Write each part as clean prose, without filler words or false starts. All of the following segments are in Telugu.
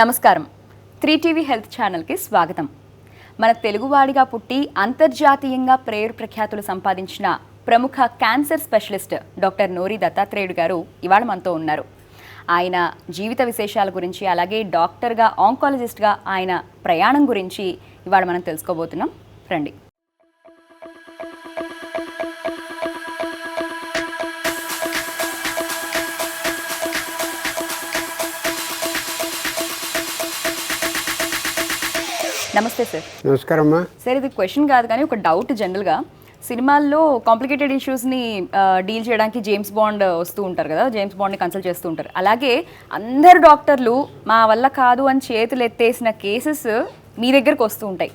నమస్కారం. 3టీవీ హెల్త్ ఛానల్కి స్వాగతం. మన తెలుగువాడిగా పుట్టి అంతర్జాతీయంగా పేరు ప్రఖ్యాతులు సంపాదించిన ప్రముఖ క్యాన్సర్ స్పెషలిస్ట్ డాక్టర్ నోరి దత్తాత్రేయుడు గారు ఇవాళ మనతో ఉన్నారు. ఆయన జీవిత విశేషాల గురించి, అలాగే డాక్టర్గా, ఆంకాలజిస్ట్గా ఆయన ప్రయాణం గురించి ఇవాళ మనం తెలుసుకోబోతున్నాం. రండి. నమస్తే సార్. నమస్కారం అమ్మా. సార్, ఇది క్వశ్చన్ కాదు కానీ ఒక డౌట్. జనరల్గా సినిమాల్లో కాంప్లికేటెడ్ ఇష్యూస్ని డీల్ చేయడానికి జేమ్స్ బాండ్ వస్తూ ఉంటారు కదా, జేమ్స్ బాండ్ని కన్సల్ట్ చేస్తూ ఉంటారు. అలాగే అందరు డాక్టర్లు మా వల్ల కాదు అని చేతులు ఎత్తేసిన కేసెస్ మీ దగ్గరకు వస్తూ ఉంటాయి.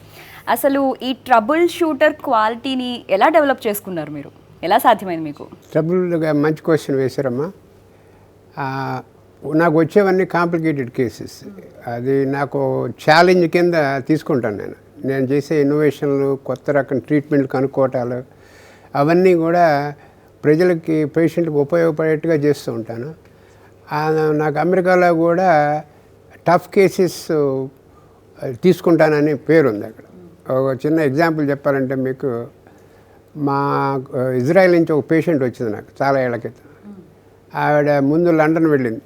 అసలు ఈ ట్రబుల్ షూటర్ క్వాలిటీని ఎలా డెవలప్ చేసుకున్నారు మీరు? ఎలా సాధ్యమైంది మీకు? ట్రబుల్గా మంచి క్వశ్చన్ వేశారమ్మా. నాకు వచ్చేవన్నీ కాంప్లికేటెడ్ కేసెస్. అది నాకు ఛాలెంజ్ కింద తీసుకుంటాను. నేను చేసే ఇన్నోవేషన్లు, కొత్త రకం ట్రీట్మెంట్ కనుక్కోవటాలు, అవన్నీ కూడా ప్రజలకి, పేషెంట్కి ఉపయోగపడేట్టుగా చేస్తూ ఉంటాను. నాకు అమెరికాలో కూడా టఫ్ కేసెస్ తీసుకుంటానని పేరు ఉంది. అక్కడ ఒక చిన్న ఎగ్జాంపుల్ చెప్పాలంటే మీకు, మా ఇజ్రాయెల్ నుంచి ఒక పేషెంట్ వచ్చింది నాకు చాలా ఏళ్ల క్రితం. ఆవిడ ముందు లండన్ వెళ్ళింది.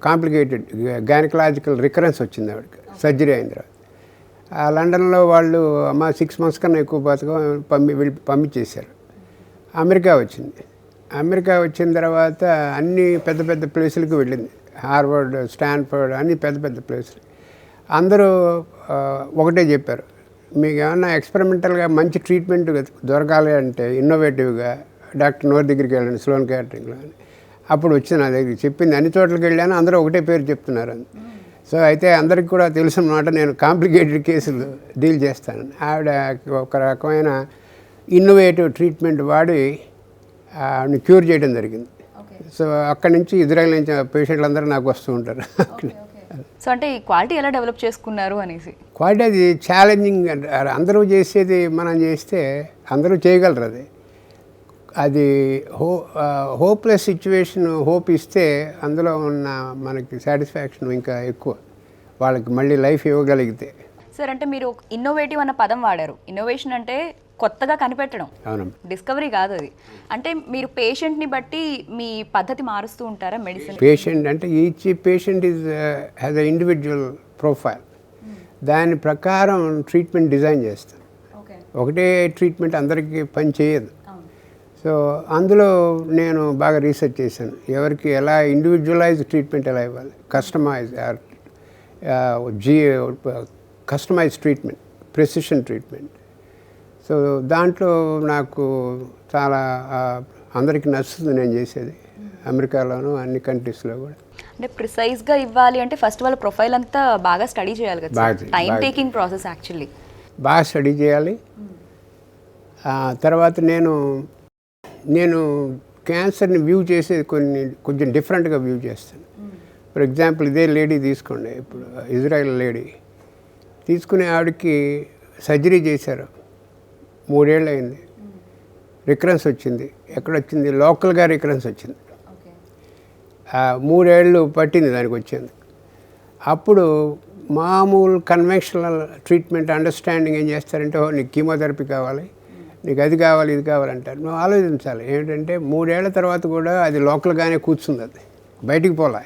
కాంప్లికేటెడ్ గైనకలాజికల్ రికరెన్స్ వచ్చింది ఆవిడకి, సర్జరీ అయిన తర్వాత. ఆ లండన్లో వాళ్ళు 6 months కన్నా ఎక్కువ పంపించేశారు. అమెరికా వచ్చింది. అమెరికా వచ్చిన తర్వాత అన్ని పెద్ద పెద్ద ప్లేసులకు వెళ్ళింది. హార్వర్డ్, స్టాన్ఫర్డ్, అన్ని పెద్ద పెద్ద ప్లేసులు. అందరూ ఒకటే చెప్పారు, మీకు ఏమన్నా ఎక్స్పెరిమెంటల్గా మంచి ట్రీట్మెంట్ దొరకాలి అంటే ఇన్నోవేటివ్గా డాక్టర్ నోరి దగ్గరికి వెళ్ళండి, స్లోన్ క్యాటరింగ్లో అని. అప్పుడు వచ్చి నా దగ్గరికి చెప్పింది. అన్ని చోట్లకి వెళ్ళాను, అందరూ ఒకటే పేరు చెప్తున్నారు. సో అయితే అందరికి కూడా తెలుసున్నమాట, నేను కాంప్లికేటెడ్ కేసులు డీల్ చేస్తాను. ఆవిడ ఒక రకమైన ఇన్నోవేటివ్ ట్రీట్మెంట్ వాడి ఆవిడని క్యూర్ చేయడం జరిగింది. సో అక్కడి నుంచి ఇజ్రాయెల్ నుంచి పేషెంట్లు అందరూ నాకు వస్తూ ఉంటారు. సో అంటే ఈ క్వాలిటీ ఎలా డెవలప్ చేసుకున్నారు అనేసి? క్వాలిటీ అది ఛాలెంజింగ్. అందరూ చేసేది మనం చేస్తే అందరూ చేయగలరు. అది హోప్లెస్ సిచ్యువేషన్ హోప్ ఇస్తే అందులో ఉన్న మనకి సాటిస్ఫాక్షన్ ఇంకా ఎక్కువ, వాళ్ళకి మళ్ళీ లైఫ్ ఇవ్వగలిగితే. సార్, అంటే మీరు ఇన్నోవేటివ్ అన్న పదం వాడారు. ఇన్నోవేషన్ అంటే కొత్తగా కనిపెట్టడం, డిస్కవరీ కాదు అది. అంటే మీరు పేషెంట్ని బట్టి మీ పద్ధతి మారుస్తూ ఉంటారా మెడిసిన్? పేషెంట్ అంటే each patient has a individual profile. దాని ప్రకారం ట్రీట్మెంట్ డిజైన్ చేస్తాం. ఒకటే ట్రీట్మెంట్ అందరికీ పని చేయదు. సో అందులో నేను బాగా రీసెర్చ్ చేశాను, ఎవరికి ఎలా ఇండివిజువలైజ్ ట్రీట్మెంట్ ఎలా ఇవ్వాలి, customise treatment, precision treatment. So దాంట్లో నాకు చాలా అందరికీ నచ్చుతుంది నేను చేసేది, అమెరికాలోను అన్ని కంట్రీస్లో కూడా. అంటే ప్రిసైజ్గా ఇవ్వాలి అంటే ఫస్ట్ వాళ్ళ ప్రొఫైల్ అంతా బాగా స్టడీ చేయాలి కదా, టైం టేకింగ్ ప్రాసెస్ యాక్చువల్లీ. బాగా స్టడీ చేయాలి. తర్వాత నేను క్యాన్సర్ని వ్యూ చేసేది కొంచెం డిఫరెంట్గా వ్యూ చేస్తాను. ఫర్ ఎగ్జాంపుల్ ఇదే లేడీ తీసుకోండి, ఇప్పుడు ఇజ్రాయెల్ లేడీ తీసుకునే ఆవిడకి సర్జరీ చేశారు, 3 ఏళ్ళు అయింది. రికరెన్స్ వచ్చింది. ఎక్కడొచ్చింది? లోకల్గా రికరెన్స్ వచ్చింది. 3 ఏళ్ళు పట్టింది దానికి వచ్చేందుకు. అప్పుడు మామూలు కన్వెన్షనల్ ట్రీట్మెంట్ అండర్స్టాండింగ్ ఏం చేస్తారంటే, నీకు కీమోథెరపీ కావాలి, నీకు అది కావాలి, ఇది కావాలంటారు. నువ్వు ఆలోచించాలి ఏంటంటే 3 ఏళ్ల తర్వాత కూడా అది లోకల్గానే కూర్చుంది, అది బయటికి పోలే.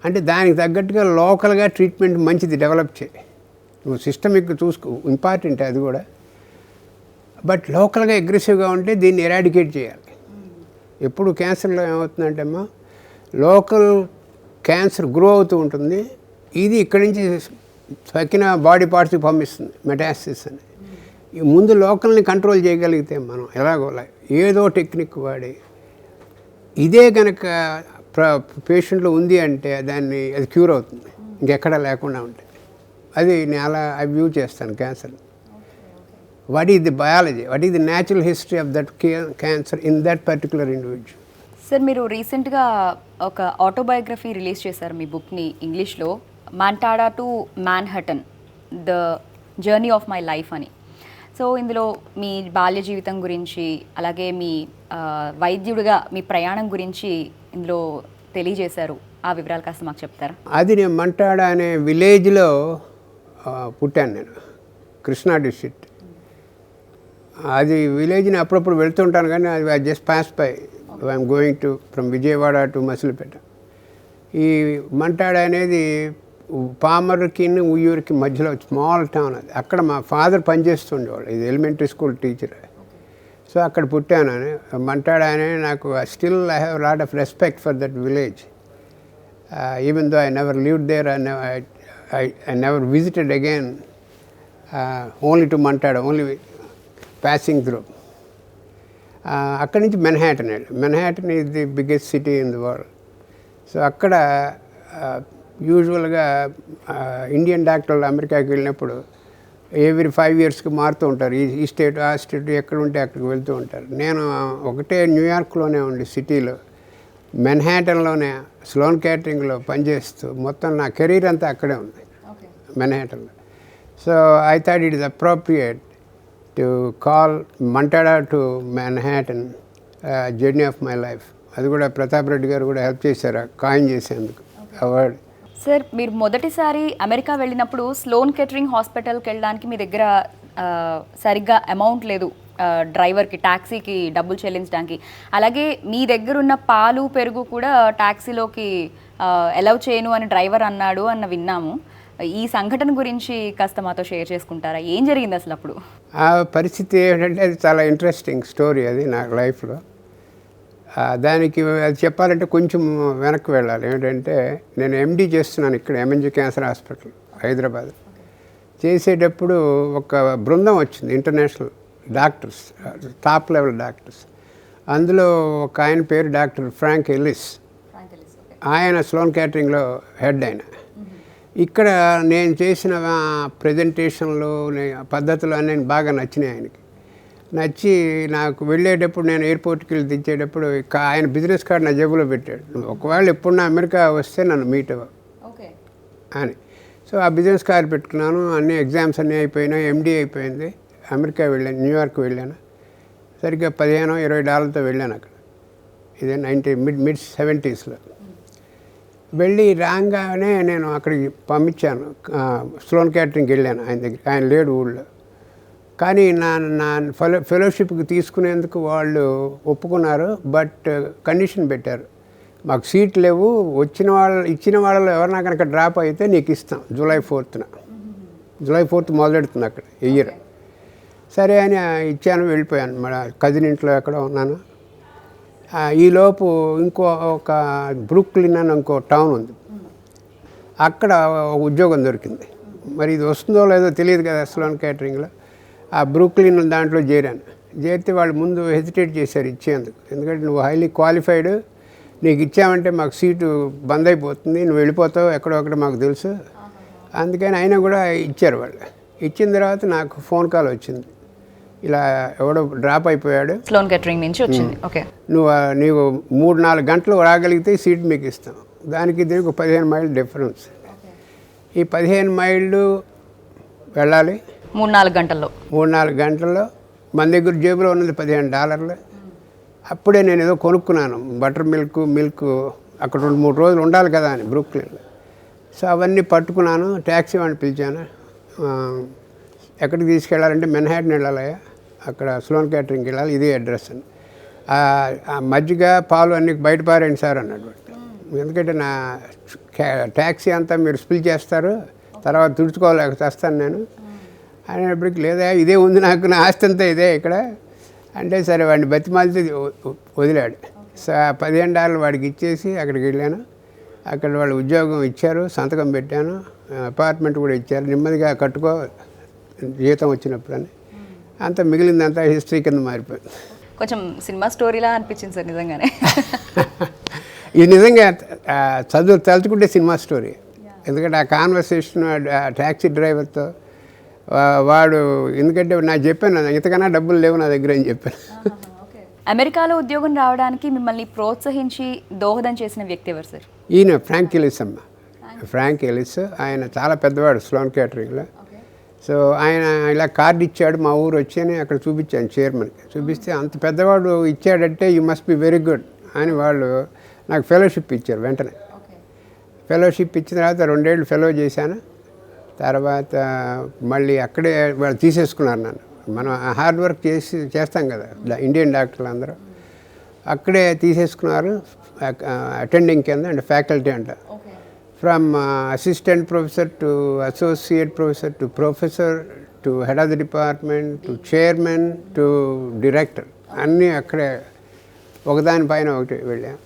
అంటే దానికి తగ్గట్టుగా లోకల్గా ట్రీట్మెంట్ మంచిది డెవలప్ చేయి. నువ్వు సిస్టమిక్ చూసుకో, ఇంపార్టెంట్ అది కూడా. బట్ లోకల్గా అగ్రెసివ్గా ఉంటే దీన్ని ఎరాడికేట్ చేయాలి. ఎప్పుడు క్యాన్సర్లో ఏమవుతుందంటే అమ్మా, లోకల్ క్యాన్సర్ గ్రో అవుతూ ఉంటుంది, ఇది ఇక్కడి నుంచి తక్కిన బాడీ పార్ట్స్కి పంపిస్తుంది, మెటాసిస్ అని. ముందు లోకల్ని కంట్రోల్ చేయగలిగితే మనం ఎలాగోలా ఏదో టెక్నిక్ వాడి, ఇదే కనుక పేషెంట్లో ఉంది అంటే దాన్ని అది క్యూర్ అవుతుంది, ఇంకెక్కడా లేకుండా ఉంటాయి. అది నేను అలా వ్యూ చేస్తాను cancer. What is the biology, what is the natural history of that cancer in that particular individual. Sir, మీరు రీసెంట్గా ఒక ఆటోబయోగ్రఫీ రిలీజ్ చేశారు మీ బుక్ని ఇంగ్లీష్లో, Mantada to Manhattan, the journey of my life అని. సో ఇందులో మీ బాల్య జీవితం గురించి, అలాగే మీ వైద్యుడిగా మీ ప్రయాణం గురించి ఇందులో తెలియజేశారు, ఆ వివరాలు కాస్త మాకు చెప్తారా? అది నేను మంటాడ అనే విలేజ్లో పుట్టాను నేను, కృష్ణా డిస్ట్రిక్ట్. అది విలేజ్ని అప్పుడప్పుడు వెళ్తుంటాను కానీ అది I just pass by. I'm going to from Vijayawada to Masilipeta. ఈ మంటాడ అనేది పామర్కి ఉయ్యూరికి మధ్యలో స్మాల్ టౌన్. అది అక్కడ మా ఫాదర్ పనిచేస్తుండేవాళ్ళు, ఇది ఎలిమెంటరీ స్కూల్ టీచర్. సో అక్కడ పుట్టాను. మంటాడ అనే నాకు still I have lot of respect for that village. Even though I never lived there, I never visited again, only to Mantada, only passing through. అక్కడి నుంచి Manhattan is the biggest city in the world. So అక్కడ యూజువల్గా ఇండియన్ డాక్టర్లు అమెరికాకి వెళ్ళినప్పుడు ఎవ్రీ 5 yearsకి మారుతూ ఉంటారు. ఈ స్టేట్ ఆ స్టేట్ ఎక్కడ ఉంటే అక్కడికి వెళ్తూ ఉంటారు. నేను ఒకటే న్యూయార్క్లోనే ఉండి సిటీలో మెన్హాటన్లోనే స్లోన్ క్యాటరింగ్లో పనిచేస్తూ మొత్తం నా కెరీర్ అంతా అక్కడే ఉంది మెన్హాటన్లో. So I thought it is appropriate to call Mantada to Manhattan journey of my life. అది కూడా ప్రతాప్ రెడ్డి గారు కూడా హెల్ప్ చేశారు కాయిన్ చేసేందుకు అవార్డు. సార్, మీరు మొదటిసారి అమెరికా వెళ్ళినప్పుడు స్లోన్ కేటరింగ్ హాస్పిటల్కి వెళ్ళడానికి మీ దగ్గర సరిగ్గా అమౌంట్ లేదు, డ్రైవర్కి ట్యాక్సీకి డబ్బులు చెల్లించడానికి. అలాగే మీ దగ్గర ఉన్న పాలు పెరుగు కూడా ట్యాక్సీలోకి అలౌ చేయను అని డ్రైవర్ అన్నాడు అన్న విన్నాము. ఈ సంఘటన గురించి కాస్త మాతో షేర్ చేసుకుంటారా? ఏం జరిగింది అసలు అప్పుడు? ఆ పరిస్థితి ఏంటంటే అది చాలా ఇంట్రెస్టింగ్ స్టోరీ అది నా లైఫ్లో. దానికి అది చెప్పాలంటే కొంచెం వెనక్కి వెళ్ళాలి. ఏంటంటే నేను ఎండీ చేస్తున్నాను ఇక్కడ ఎంఎన్జీ క్యాన్సర్ హాస్పిటల్ హైదరాబాద్. చేసేటప్పుడు ఒక బృందం వచ్చింది, international doctors, top level doctors. అందులో ఒక ఆయన పేరు డాక్టర్ ఫ్రాంక్ ఎలిస్. ఆయన స్లోన్ క్యాటరింగ్లో హెడ్. ఆయన ఇక్కడ నేను చేసిన ప్రజెంటేషన్లు పద్ధతులు అన్నీ బాగా నచ్చినాయి ఆయనకి. నచ్చి నాకు వెళ్ళేటప్పుడు నేను ఎయిర్పోర్ట్కి వెళ్ళి దించేటప్పుడు ఆయన బిజినెస్ కార్డు నా జేబులో పెట్టాడు, ఒకవేళ ఎప్పుడు నా అమెరికా వస్తే నన్ను మీట్ అవ్వ అని. సో ఆ బిజినెస్ కార్డు పెట్టుకున్నాను. అన్ని ఎగ్జామ్స్ అన్నీ అయిపోయినాయి, ఎండీ అయిపోయింది. అమెరికా వెళ్ళాను, న్యూయార్క్ వెళ్ళాను. సరిగ్గా $15-20 వెళ్ళాను అక్కడ. ఇదే మిడ్ 70sలో వెళ్ళి రాగానే నేను అక్కడికి పంపించాను. స్లోన్ క్యాటరింగ్కి వెళ్ళాను ఆయన దగ్గర. ఆయన లేడు ఊళ్ళో. కానీ నా ఫెలోషిప్కి తీసుకునేందుకు వాళ్ళు ఒప్పుకున్నారు. బట్ కండిషన్ పెట్టారు, మాకు సీట్ లేవు, ఇచ్చిన వాళ్ళలో ఎవరైనా కనుక డ్రాప్ అయితే నీకు ఇస్తాం జూలై 4th మొదలెడుతుంది అక్కడ ఇయర్. సరే అని ఇచ్చాను, వెళ్ళిపోయాను. మన కజిన్ ఇంట్లో ఎక్కడో ఉన్నాను. ఈలోపు ఒక బ్రూక్లిన్ అని ఇంకో టౌన్ ఉంది, అక్కడ ఉద్యోగం దొరికింది. మరి ఇది వస్తుందో లేదో తెలియదు కదా స్లోన్ క్యాటరింగ్లో. ఆ బ్రూక్లిన్ దాంట్లో చేరాను. చేరితే వాళ్ళు ముందు హెసిటేట్ చేశారు ఇచ్చేందుకు. ఎందుకంటే నువ్వు హైలీ క్వాలిఫైడ్, నీకు ఇచ్చామంటే మాకు సీటు బంద్ అయిపోతుంది, నువ్వు వెళ్ళిపోతావు ఎక్కడో అక్కడ మాకు తెలుసు. అందుకని అయినా కూడా ఇచ్చారు వాళ్ళు. ఇచ్చిన తర్వాత నాకు ఫోన్ కాల్ వచ్చింది, ఇలా ఎవడో డ్రాప్ అయిపోయాడు స్లోన్ కేటరింగ్ నుంచి వచ్చింది. ఓకే, నీవు 3-4 గంటలు రాగలిగితే సీట్ మీకు ఇస్తాం. దానికి దీనికి 15 మైల్ డిఫరెన్స్. ఈ 15 మైళ్ళు వెళ్ళాలి 3-4 గంటల్లో. 3-4 గంటల్లో మన దగ్గర జేబులో ఉన్నది $15. అప్పుడే నేను ఏదో కొనుక్కున్నాను, బటర్ మిల్క్ అక్కడ 2-3 రోజులు ఉండాలి కదా అని బ్రూక్లిన్లో. సో అవన్నీ పట్టుకున్నాను. ట్యాక్సీ వాడిని పిలిచాను. ఎక్కడికి తీసుకెళ్ళాలంటే మెన్హాటన్ వెళ్ళాలయ్యా, అక్కడ స్లోన్ క్యాటరింగ్కి వెళ్ళాలి, ఇదే అడ్రస్ అని. మజ్జిగ పాలు అన్నీ బయట పారేయండి సార్ అన్నాడు. ఎందుకంటే నా ట్యాక్సీ అంతా మీరు స్పిల్ చేస్తారు, తర్వాత తుడుచుకోలేక చేస్తాను నేను అనేప్పటికి, లేదా ఇదే ఉంది నాకు, నా ఆస్తి అంతా ఇదే ఇక్కడ అంటే. సరే వాడిని బతిమాలితే వదిలాడు. సో $15 వాడికి ఇచ్చేసి అక్కడికి వెళ్ళాను. అక్కడ వాళ్ళు ఉద్యోగం ఇచ్చారు, సంతకం పెట్టాను, అపార్ట్మెంట్ కూడా ఇచ్చారు, నెమ్మదిగా కట్టుకో జీతం వచ్చినప్పుడు అని. అంత మిగిలిందంతా హిస్టరీ కింద మారిపోయింది. కొంచెం సినిమా స్టోరీలా అనిపించింది సార్ నిజంగానే. ఇది నిజంగా చదువు తలుచుకుంటే సినిమా స్టోరీ. ఎందుకంటే ఆ కాన్వర్సేషన్ ట్యాక్సీ డ్రైవర్తో వాడు, ఎందుకంటే నాకు చెప్పాను ఇంతకన్నా డబ్బులు లేవు నా దగ్గర అని చెప్పాను. అమెరికాలో ఉద్యోగం రావడానికి మిమ్మల్ని ప్రోత్సహించి దోహదం చేసిన వ్యక్తి ఎవరు సార్? ఈయన ఫ్రాంక్ ఎలిస్ అమ్మ. ఫ్రాంక్ ఎలిస్ ఆయన చాలా పెద్దవాడు స్లోన్ క్యాటరింగ్లో. సో ఆయన ఇలా కార్డు ఇచ్చాడు, మా ఊరు వచ్చి అని అక్కడ చూపించాను చైర్మన్కి. చూపిస్తే అంత పెద్దవాడు ఇచ్చాడంటే you must be very good అని వాళ్ళు నాకు ఫెలోషిప్ ఇచ్చారు వెంటనే. ఫెలోషిప్ ఇచ్చిన తర్వాత 2 ఏళ్ళు ఫెలో చేశాను. తర్వాత మళ్ళీ అక్కడే వాళ్ళు తీసేసుకున్నారు నన్ను. మనం హార్డ్ వర్క్ చేస్తాం కదా ఇండియన్ డాక్టర్లు అందరూ, అక్కడే తీసేసుకున్నారు అటెండింగ్ కింద అండ్ ఫ్యాకల్టీ అంట. From assistant professor to associate professor to professor to head of the department to chairman to director అన్నీ అక్కడే ఒకదానిపైన ఒకటి వెళ్ళాను.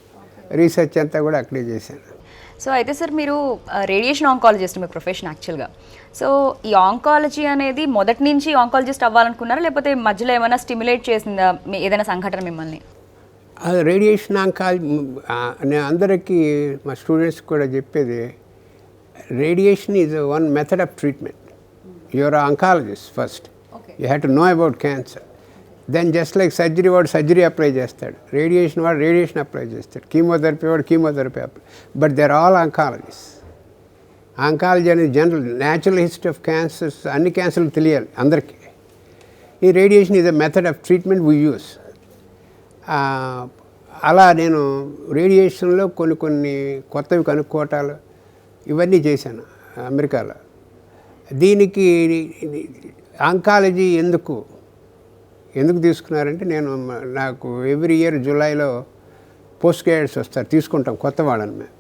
రీసెర్చ్ అంతా కూడా అక్కడే చేశాను. సో అయితే సార్ మీరు రేడియేషన్ ఆంకాలజిస్ట్ మీ ప్రొఫెషన్ యాక్చువల్గా. సో ఈ ఆంకాలజీ అనేది మొదటి నుంచి ఆంకాలజిస్ట్ అవ్వాలనుకున్నారా, లేకపోతే మధ్యలో ఏమైనా స్టిమ్యులేట్ చేసిందా ఏదైనా సంఘటన మిమ్మల్ని? అది రేడియేషన్ ఆంకాలజీ నేను అందరికీ మా స్టూడెంట్స్ కూడా చెప్పేది, radiation is one method of treatment. Your oncologist first, you have to know about cancer. Then just like surgery వాడు సర్జరీ అప్లై చేస్తాడు, రేడియేషన్ వాడు రేడియేషన్ అప్లై చేస్తాడు, కీమోథెరపీ వాడు chemotherapy apply. But they are all oncologist. Oncology అనేది general natural history of cancers, అన్ని క్యాన్సర్లు తెలియాలి అందరికీ. ఈ radiation is a method of treatment we use. అలా నేను రేడియేషన్లో కొన్ని కొత్తవి కనుక్కోవటాలు ఇవన్నీ చేశాను అమెరికాలో. దీనికి ఆంకాలజీ ఎందుకు తీసుకున్నారంటే, నాకు ఎవ్రీ ఇయర్ జూలైలో పోస్ట్ గ్రాడ్యుయేట్స్ వస్తారు, తీసుకుంటాం కొత్త వాళ్ళని. మేము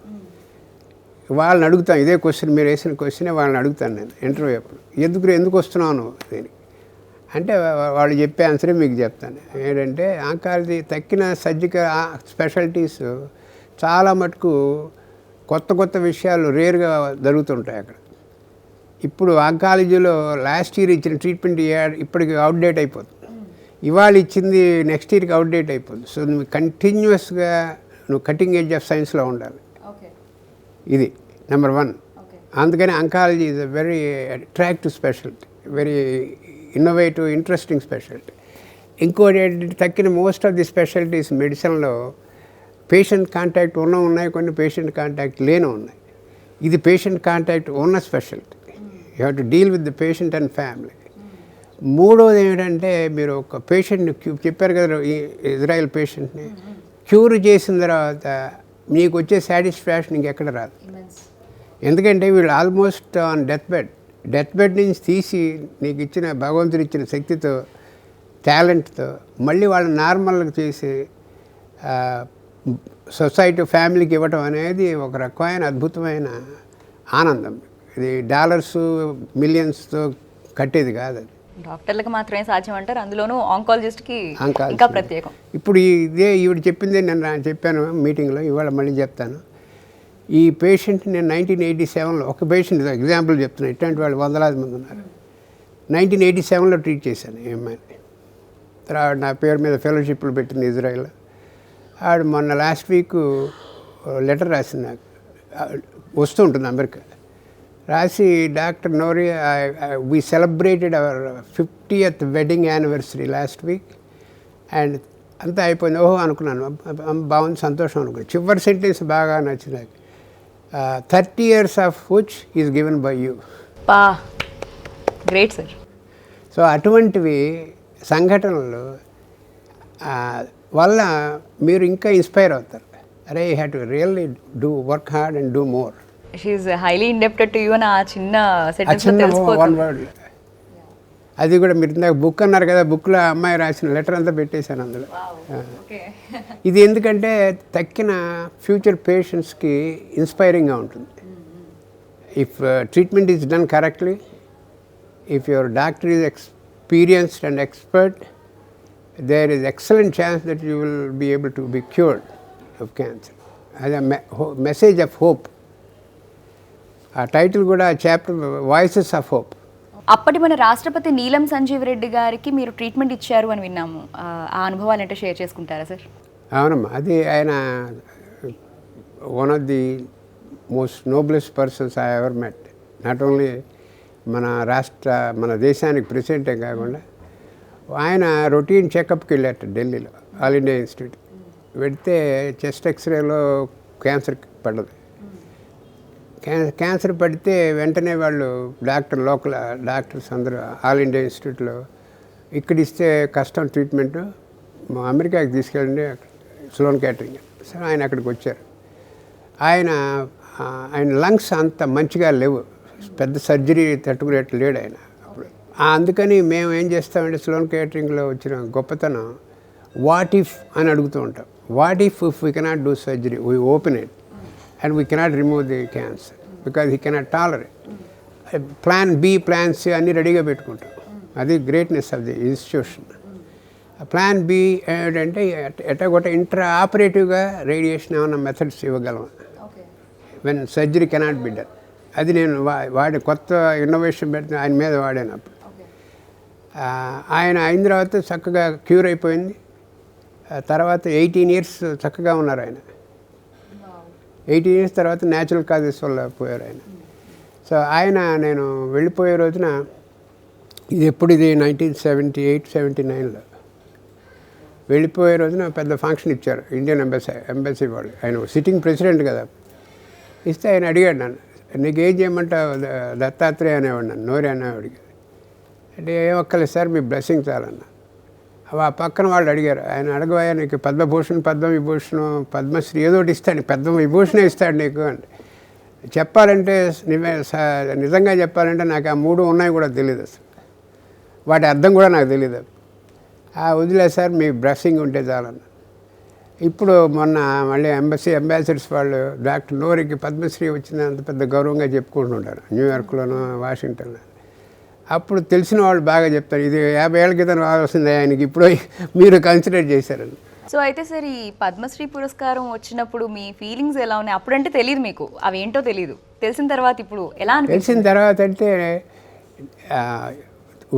వాళ్ళని అడుగుతాం, ఇదే క్వశ్చన్ మీరు వేసిన క్వశ్చనే వాళ్ళని అడుగుతాను నేను ఇంటర్వ్యూ అప్పుడు, ఎందుకు వస్తున్నావు నువ్వు దీనికి అంటే వాళ్ళు చెప్పే ఆన్సరే మీకు చెప్తాను. ఏంటంటే ఆంకాలజీ తక్కిన సర్జికల్ స్పెషాలిటీస్ చాలా మటుకు కొత్త విషయాలు రేర్గా జరుగుతుంటాయి అక్కడ. ఇప్పుడు ఆంకాలజీలో లాస్ట్ ఇయర్ ఇచ్చిన ట్రీట్మెంట్ ఇప్పటికి అవుట్డేట్ అయిపోతుంది, ఇవాళ ఇచ్చింది నెక్స్ట్ ఇయర్కి అవుట్డేట్ అయిపోతుంది. సో నువ్వు కంటిన్యూస్గా కటింగ్ ఎడ్జ్ ఆఫ్ సైన్స్లో ఉండాలి. ఇది నెంబర్ 1. అందుకని oncology is a very attractive speciality, very innovative interesting speciality. ఇంకోటి తక్కిన మోస్ట్ ఆఫ్ ది స్పెషాలిటీస్ మెడిసిన్లో పేషెంట్ కాంటాక్ట్ ఉన్నాయి, కొన్ని పేషెంట్ కాంటాక్ట్ ఉన్నాయి. ఇది పేషెంట్ కాంటాక్ట్ ఉన్న speciality. You have to deal with the patient and family. మూడోది ఏమిటంటే, మీరు ఒక పేషెంట్ని చెప్పారు కదా, ఇజ్రాయెల్ పేషెంట్ని క్యూర్ చేసిన తర్వాత మీకు వచ్చే సాటిస్ఫాక్షన్ ఇంకెక్కడ రాదు. ఎందుకంటే వీళ్ళు ఆల్మోస్ట్ ఆన్ డెత్ బెడ్ నుంచి తీసి నీకు ఇచ్చిన భగవంతుడు ఇచ్చిన శక్తితో టాలెంట్తో మళ్ళీ వాళ్ళని నార్మల్గా చేసి సొసైటీ ఫ్యామిలీకి ఇవ్వటం అనేది ఒక రకమైన అద్భుతమైన ఆనందం. ఇది డాలర్స్ మిలియన్స్తో కట్టేది కాదు, అది డాక్టర్లకు మాత్రమే సాధ్యం అంటారు, అందులోనూ ఆంకాలజిస్ట్కి ఇంకా ప్రత్యేకం. ఇప్పుడు ఈవిడ చెప్పిందే నేను చెప్పాను మీటింగ్లో, ఇవాళ మళ్ళీ చెప్తాను. ఈ పేషెంట్ నేను 1987లో ఒక పేషెంట్ ఎగ్జాంపుల్ చెప్తున్నాను, ఇట్లాంటి వాళ్ళు వందలాది మంది ఉన్నారు. 1987లో ట్రీట్ చేశాను ఈ అమ్మాయిని. తర్వాత నా పేరు మీద ఫెలోషిప్లు పెట్టింది ఇజ్రాయెల్. ఆవిడ మొన్న లాస్ట్ వీక్ లెటర్ రాసింది నాకు, వస్తూ ఉంటుంది అమెరికా. రాసి, doctor Nori, we celebrated our 50th wedding anniversary last week and అంతా అయిపోయింది. ఓహో అనుకున్నాను, బాగుంది, సంతోషం అనుకున్నాను. చివరి సెంటెన్స్ బాగా నచ్చింది నాకు, 30 years of which is given by you. Great sir. So అటువంటివి సంఘటనలు వల్ల మీరు ఇంకా ఇన్స్పైర్ అవుతారు. అరే, you have to really work hard and do more. She's highly indebted to you అని ఆ చిన్న వన్ వర్డ్. అది కూడా మీరు ఇందాక బుక్ అన్నారు కదా, బుక్లో అమ్మాయి రాసిన లెటర్ అంతా పెట్టేశాను అందులో. ఇది ఎందుకంటే తక్కిన ఫ్యూచర్ పేషెంట్స్కి ఇన్స్పైరింగ్గా ఉంటుంది. If treatment is done correctly, if your doctor is experienced and expert, there is excellent chance that you will be able to be cured of cancer. అది మెసేజ్ ఆఫ్ హోప్. ఆ టైటిల్ కూడా చాప్టర్ వాయిసెస్ ఆఫ్ హోప్. అప్పటి మన రాష్ట్రపతి నీలం సంజీవ్ రెడ్డి గారికి మీరు ట్రీట్మెంట్ ఇచ్చారు అని విన్నాము. ఆ అనుభవాలు అంటే షేర్ చేసుకుంటారా సార్? అవునమ్మా, అది ఆయన one of the most noblest persons I ever met. Not only మన దేశానికి ప్రెసిడెంటే కాకుండా ఆయన రొటీన్ చెకప్కి వెళ్ళారు ఢిల్లీలో, ఆల్ ఇండియా ఇన్స్టిట్యూట్. వెళితే చెస్ట్ ఎక్స్రేలో క్యాన్సర్ పడ్డది. క్యాన్సర్ పడితే వెంటనే వాళ్ళు లోకల్ డాక్టర్స్ అందరూ ఆల్ ఇండియా ఇన్స్టిట్యూట్లో, ఇక్కడ ఇస్తే కష్టం ట్రీట్మెంట్, అమెరికాకి తీసుకెళ్ళండి, స్లోన్ క్యాటరింగ్. సరే ఆయన అక్కడికి వచ్చారు. ఆయన ఆయన లంగ్స్ అంత మంచిగా లేవు, పెద్ద సర్జరీ తట్టుకునేట్లు లేడు ఆయన అప్పుడు. అందుకని మేము ఏం చేస్తామంటే స్లోన్ కేటరింగ్లో వచ్చిన గొప్పతనం, వాట్ ఇఫ్ అని అడుగుతూ ఉంటాం. What if we cannot do surgery, we open it and we cannot remove the cancer because he cannot tolerate. Plan B, plan C అన్నీ రెడీగా పెట్టుకుంటాం. అది గ్రేట్నెస్ ఆఫ్ ది ఇన్స్టిట్యూషన్. ప్లాన్ బి ఏంటంటే ఎట్టగొట్ట ఇంట్రా ఆపరేటివ్గా రేడియేషన్ ఏమన్నా మెథడ్స్ ఇవ్వగలం when surgery cannot be done. అది నేను వాడి కొత్త ఇన్నోవేషన్ పెడితే ఆయన మీద వాడాను అప్పుడు. ఆయన అయిన తర్వాత చక్కగా క్యూర్ అయిపోయింది. తర్వాత 18 years చక్కగా ఉన్నారు ఆయన. 18 years తర్వాత న్యాచురల్ కాజెస్ వల్ల పోయారు ఆయన. సో ఆయన నేను వెళ్ళిపోయే రోజున ఇది 1978-79లో వెళ్ళిపోయే రోజున పెద్ద ఫంక్షన్ ఇచ్చారు ఇండియన్ ఎంబసీ వాళ్ళు. ఆయన సిట్టింగ్ ప్రెసిడెంట్ కదా. ఇస్తే ఆయన అడిగాడు నన్ను, నీకు ఏం చేయమంటావు దత్తాత్రేయ అనేవాడు, నన్ను నోరి అనేవాడికి. అంటే ఏం ఒక్కలేదు సార్, మీ బ్లెస్సింగ్ చాలన్న. ఆ పక్కన వాళ్ళు అడిగారు, ఆయన అడగబోయా నీకు పద్మభూషణ్, పద్మవిభూషణ్, పద్మశ్రీ ఏదో ఒకటి ఇస్తాడు, పద్మవిభూషణే ఇస్తాడు నీకు అంటే. చెప్పాలంటే నిజంగా చెప్పాలంటే నాకు ఆ 3 ఉన్నాయి కూడా తెలియదు అసలు, వాటి అర్థం కూడా నాకు తెలియదు. వదిలే సార్, మీ బ్లెస్సింగ్ ఉంటే చాలన్న. ఇప్పుడు మొన్న మళ్ళీ అంబాసిడర్స్ వాళ్ళు డాక్టర్ నోరికి పద్మశ్రీ వచ్చింది అంత పెద్ద గౌరవంగా చెప్పుకుంటుంటారు న్యూయార్క్లోనూ వాషింగ్టన్లో. అప్పుడు తెలిసిన వాళ్ళు బాగా చెప్తారు, ఇది 50 ఏళ్ల క్రితం రావాల్సిందే ఆయనకి, ఇప్పుడు మీరు కన్సిడర్ చేశారని. సో అయితే సార్, ఈ పద్మశ్రీ పురస్కారం వచ్చినప్పుడు మీ ఫీలింగ్స్ ఎలా ఉన్నాయి? అప్పుడంటే తెలియదు మీకు, అవి ఏంటో తెలియదు. తెలిసిన తర్వాత ఇప్పుడు ఎలా అనిపించింది? తెలిసిన తర్వాత అంటే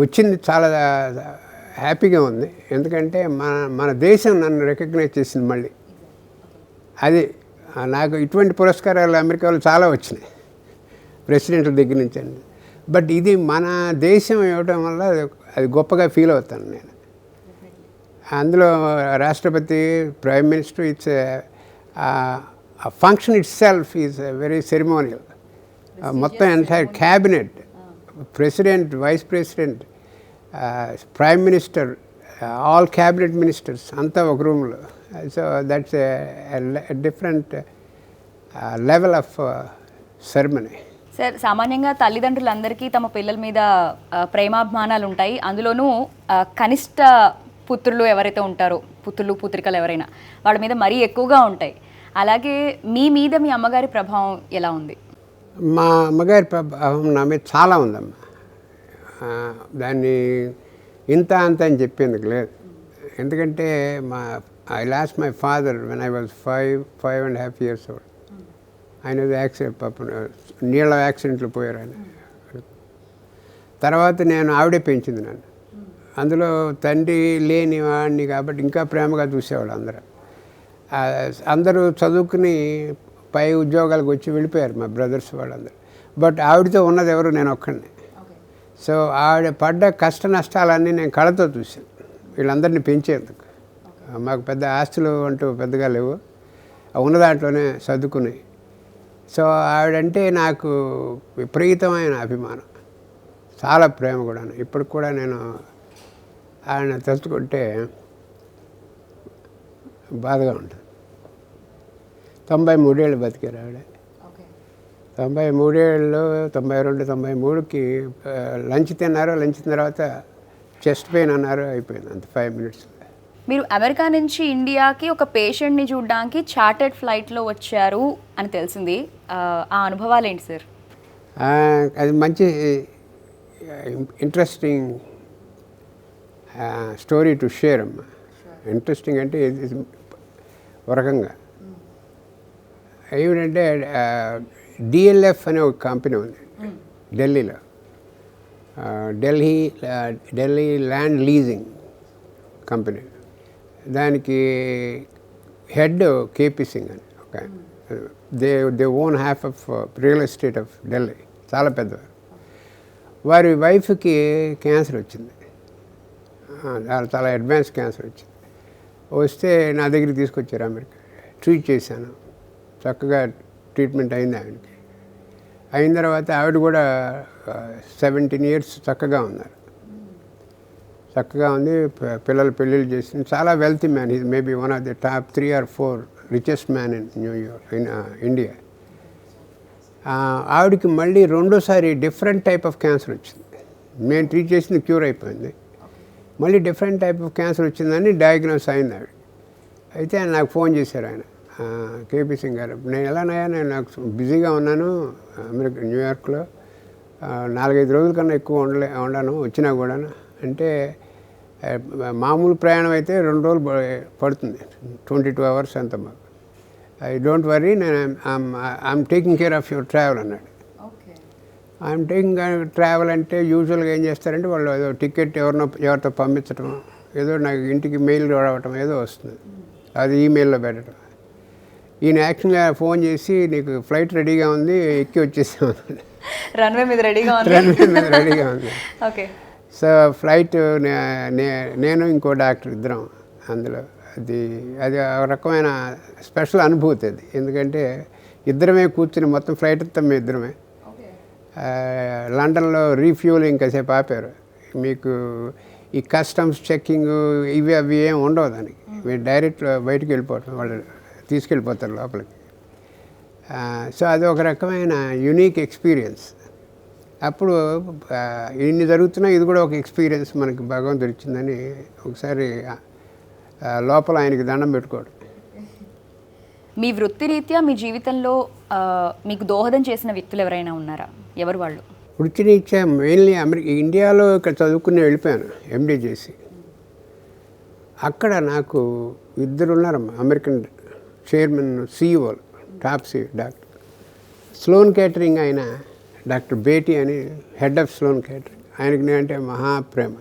వచ్చింది చాలా హ్యాపీగా ఉంది. ఎందుకంటే మన దేశం నన్ను రికగ్నైజ్ చేసింది మళ్ళీ. అది నాకు ఇటువంటి పురస్కారాలు అమెరికాలో చాలా వచ్చినాయి ప్రెసిడెంట్ల దగ్గర నుంచి అండి. బట్ ఇది మన దేశం ఇవ్వడం వల్ల అది గొప్పగా ఫీల్ అవుతాను నేను. అందులో రాష్ట్రపతి, prime minister, it's function itself is very ceremonial. మొత్తం entire cabinet, president, vice president, prime minister, all cabinet ministers అంతా ఒక రూమ్లో. So that's different level of ceremony. Sir, సామాన్యంగా తల్లిదండ్రులందరికీ తమ పిల్లల మీద ప్రేమాభిమానాలు ఉంటాయి. అందులోనూ కనిష్ట పుత్రులు ఎవరైతే ఉంటారో, పుత్రులు పుత్రికలు ఎవరైనా, వాళ్ళ మీద మరీ ఎక్కువగా ఉంటాయి. అలాగే మీ మీద మీ అమ్మగారి ప్రభావం ఎలా ఉంది? మా అమ్మగారి ప్రభావం నా మీద చాలా ఉందమ్మా. దాన్ని ఇంత అంత అని చెప్పేందుకు లేదు. ఎందుకంటే I lost my father when I was 5.5 years old. ఆయన యాక్సిడెంట్, పాపం నీళ్ళ యాక్సిడెంట్లో పోయారు ఆయన. తర్వాత నేను ఆవిడే పెంచింది నన్ను. అందులో తండ్రి లేని వాడిని కాబట్టి ఇంకా ప్రేమగా చూసేవాళ్ళు అందరూ చదువుకుని పై ఉద్యోగాలకు వచ్చి వెళ్ళిపోయారు మా బ్రదర్స్ వాళ్ళందరూ. బట్ ఆవిడతో ఉన్నది ఎవరు, నేను ఒక్కడిని. సో ఆవిడ పడ్డ కష్ట నష్టాలన్నీ నేను కళ్ళతో చూశాను వీళ్ళందరినీ పెంచేందుకు. మాకు పెద్ద ఆస్తులు అంటూ పెద్దగా లేవు, ఉన్న దాంట్లోనే సర్దుకుని. సో ఆవిడంటే నాకు విపరీతమైన అభిమానం, చాలా ప్రేమ కూడా. ఇప్పుడు కూడా నేను ఆయన తలుచుకుంటే బాధగా ఉంటుంది. 93 ఏళ్ళు బతికారు ఆవిడ. 93 ఏళ్ళు, 92, 93కి లంచ్ తిన్నారు. లంచ్ తర్వాత చెస్ట్ పెయిన్ అన్నారు, అయిపోయింది అంత 5 minutes. మీరు అమెరికా నుంచి ఇండియాకి ఒక పేషెంట్ని చూడడానికి చార్టెడ్ ఫ్లైట్లో వచ్చారు అని తెలిసింది. ఆ అనుభవాలు ఏంటి సార్? అది మంచి ఇంట్రెస్టింగ్ స్టోరీ టు షేర్ అమ్మా. ఇంట్రెస్టింగ్ అంటే ఒక రకంగా ఏమిటంటే డిఎల్ఎఫ్ అనే ఒక కంపెనీ ఉంది ఢిల్లీలో, ఢిల్లీ ల్యాండ్ లీజింగ్ కంపెనీ. దానికి హెడ్ కేపీ సింగ్ అని ఒక they own half of real estate of Delhi, చాలా పెద్దవారు. వారి వైఫ్కి క్యాన్సర్ వచ్చింది, చాలా అడ్వాన్స్ క్యాన్సర్ వచ్చింది. వస్తే నా దగ్గరికి తీసుకొచ్చారు అమెరికా. ట్రీట్ చేశాను, చక్కగా ట్రీట్మెంట్ అయింది ఆవిడకి. అయిన తర్వాత ఆవిడ కూడా 17 years చక్కగా ఉన్నారు, చక్కగా ఉంది. పిల్లలు పెళ్ళిళ్ళు చేసింది. చాలా wealthy man. Is maybe one of the top 3 or 4 richest man in New York in India. ఆవిడకి మళ్ళీ రెండోసారి డిఫరెంట్ టైప్ ఆఫ్ క్యాన్సర్ వచ్చింది. మేము ట్రీట్ చేసింది క్యూర్ అయిపోయింది, మళ్ళీ డిఫరెంట్ టైప్ ఆఫ్ క్యాన్సర్ వచ్చిందని డయాగ్నోస్ అయింది ఆవిడ. అయితే ఆయన నాకు ఫోన్ చేశారు, ఆయన కేపీ సింగ్ గారు. నేను ఎలానయ్యా, నేను నాకు బిజీగా ఉన్నాను అమెరికా న్యూయార్క్లో, 4-5 రోజుల కన్నా ఎక్కువ ఉండను వచ్చినా కూడా అంటే, మామూలు ప్రయాణం అయితే 2 రోజులు పడుతుంది, 22 hours అంత మాకు. ఐ డోంట్ వరీ, నేను I'm taking care of your travel అన్నాడు. ఐఎమ్ టేకింగ్ ట్రావెల్ అంటే యూజువల్గా ఏం చేస్తారంటే వాళ్ళు ఏదో టికెట్ ఎవరితో పంపించడం, ఏదో నాకు ఇంటికి మెయిల్ రావటం ఏదో వస్తుంది, అది ఈమెయిల్లో పెట్టడం. ఈయన యాక్చువల్గా ఫోన్ చేసి నీకు ఫ్లైట్ రెడీగా ఉంది, ఎక్కి వచ్చేసాం, రన్వే మీద రెడీగా ఉంది. ఓకే. సో ఫ్లైట్ నేను ఇంకో డాక్టర్ ఇద్దరం అందులో. అది ఒక రకమైన స్పెషల్ అనుభూతి అది, ఎందుకంటే ఇద్దరమే కూర్చుని మొత్తం ఫ్లైట్ అంతా మేము ఇద్దరమే. లండన్లో రీఫ్యూలింగ్ కాసేపు ఆపారు, మీకు ఈ కస్టమ్స్ చెక్కింగ్ ఇవి అవి ఏం ఉండవు దానికి, మీరు డైరెక్ట్ బయటికి వెళ్ళిపోవటం, వాళ్ళు తీసుకెళ్ళిపోతారు లోపలికి. సో అది ఒక రకమైన యునీక్ ఎక్స్పీరియన్స్. అప్పుడు ఇన్ని జరుగుతున్నా ఇది కూడా ఒక ఎక్స్పీరియన్స్ మనకి భగవంతుడు ఇచ్చిందని ఒకసారి లోపల ఆయనకి దండం పెట్టుకోవడం. మీ వృత్తిరీత్యా మీ జీవితంలో మీకు దోహదం చేసిన వ్యక్తులు ఎవరైనా ఉన్నారా? ఎవరు వాళ్ళు? వృత్తిరీత్యా మెయిన్లీ ఇండియాలో ఇక్కడ చదువుకుని వెళ్ళిపోయాను ఎండీ చేసి. అక్కడ నాకు 2 ఉన్నారమ్మా అమెరికన్ చైర్మన్, సిఇఓలు, top CEO. Doctor Sloan Kettering ఆయన డాక్టర్ బేటీ అని హెడ్ ఆఫ్ స్లోన్ కేటరింగ్, ఆయనకి నేనంటే మహాప్రేమ.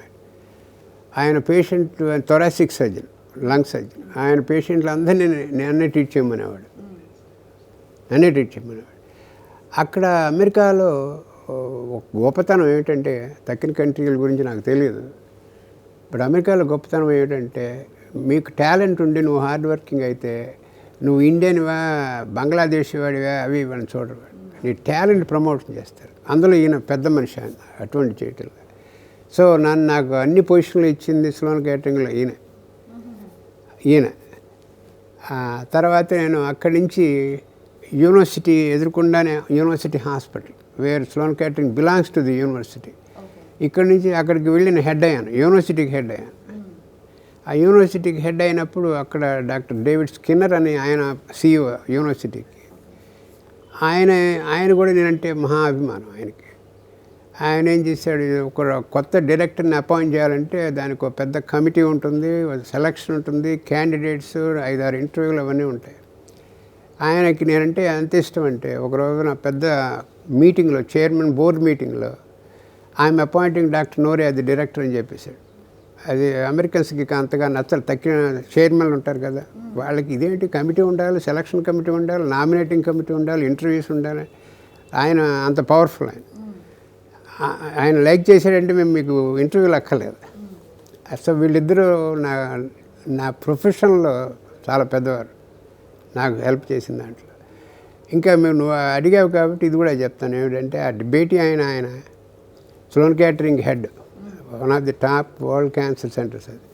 ఆయన patient thoracic surgeon, lung surgeon. ఆయన పేషెంట్లు అందరినీ నన్నే ట్రీట్ చేయమనేవాడు. అక్కడ అమెరికాలో గొప్పతనం ఏమిటంటే, తక్కిన కంట్రీల గురించి నాకు తెలియదు, బట్ అమెరికాలో గొప్పతనం ఏమిటంటే, మీకు టాలెంట్ ఉండి నువ్వు హార్డ్ వర్కింగ్ అయితే, నువ్వు ఇండియన్వా బంగ్లాదేశ్ వాడివా అవి ఇవన్నీ చూడరు, నీ టాలెంట్ ప్రమోషన్ చేస్తారు. అందులో ఈయన పెద్ద మనిషి, ఆయన అటువంటి చేయటం. సో నాకు అన్ని పొజిషన్లు ఇచ్చింది స్లోన్ కేటరింగ్లో ఈయన. తర్వాత నేను అక్కడి నుంచి యూనివర్సిటీ ఎదుర్కొండానే university hospital, where Sloan Kettering belongs to the university. ఇక్కడి నుంచి అక్కడికి వెళ్ళి నేను హెడ్ అయ్యాను, యూనివర్సిటీకి హెడ్ అయ్యాను. ఆ యూనివర్సిటీకి హెడ్ అయినప్పుడు అక్కడ డాక్టర్ డేవిడ్ స్కిన్నర్ అని ఆయన సిఇఓ యూనివర్సిటీకి. ఆయన కూడా నేనంటే మహా అభిమానం ఆయనకి. ఆయన ఏం చేశాడు, ఒక కొత్త డైరెక్టర్ని అపాయింట్ చేయాలంటే దానికి ఒక పెద్ద కమిటీ ఉంటుంది, సెలక్షన్ ఉంటుంది, క్యాండిడేట్స్ 5-6 ఇంటర్వ్యూలు అవన్నీ ఉంటాయి. ఆయనకి నేనంటే ఎంత ఇష్టం అంటే, ఒక రోజున పెద్ద మీటింగ్లో, చైర్మన్ బోర్డు మీటింగ్లో, ఐఎమ్ అపాయింటింగ్ డాక్టర్ నోరి అది డైరెక్టర్ అని చెప్పేశాడు. అది అమెరికన్స్కి అంతగా నచ్చలు, తక్కిన చైర్మన్లు ఉంటారు కదా, వాళ్ళకి ఇదేంటి కమిటీ ఉండాలి, సెలక్షన్ కమిటీ ఉండాలి, నామినేటింగ్ కమిటీ ఉండాలి, ఇంటర్వ్యూస్ ఉండాలి. ఆయన అంత పవర్ఫుల్. ఆయన లైక్ చేశాడంటే మేము మీకు ఇంటర్వ్యూలు అక్కర్లేదు. సో వీళ్ళిద్దరూ నా ప్రొఫెషన్లో చాలా పెద్దవారు, నాకు హెల్ప్ చేసిన దాంట్లో. ఇంకా నువ్వు అడిగావు కాబట్టి ఇది కూడా చెప్తాను ఏమిటంటే, ఆ బేటీ ఆయన Sloane catering head, one of the top world cancer centres అది.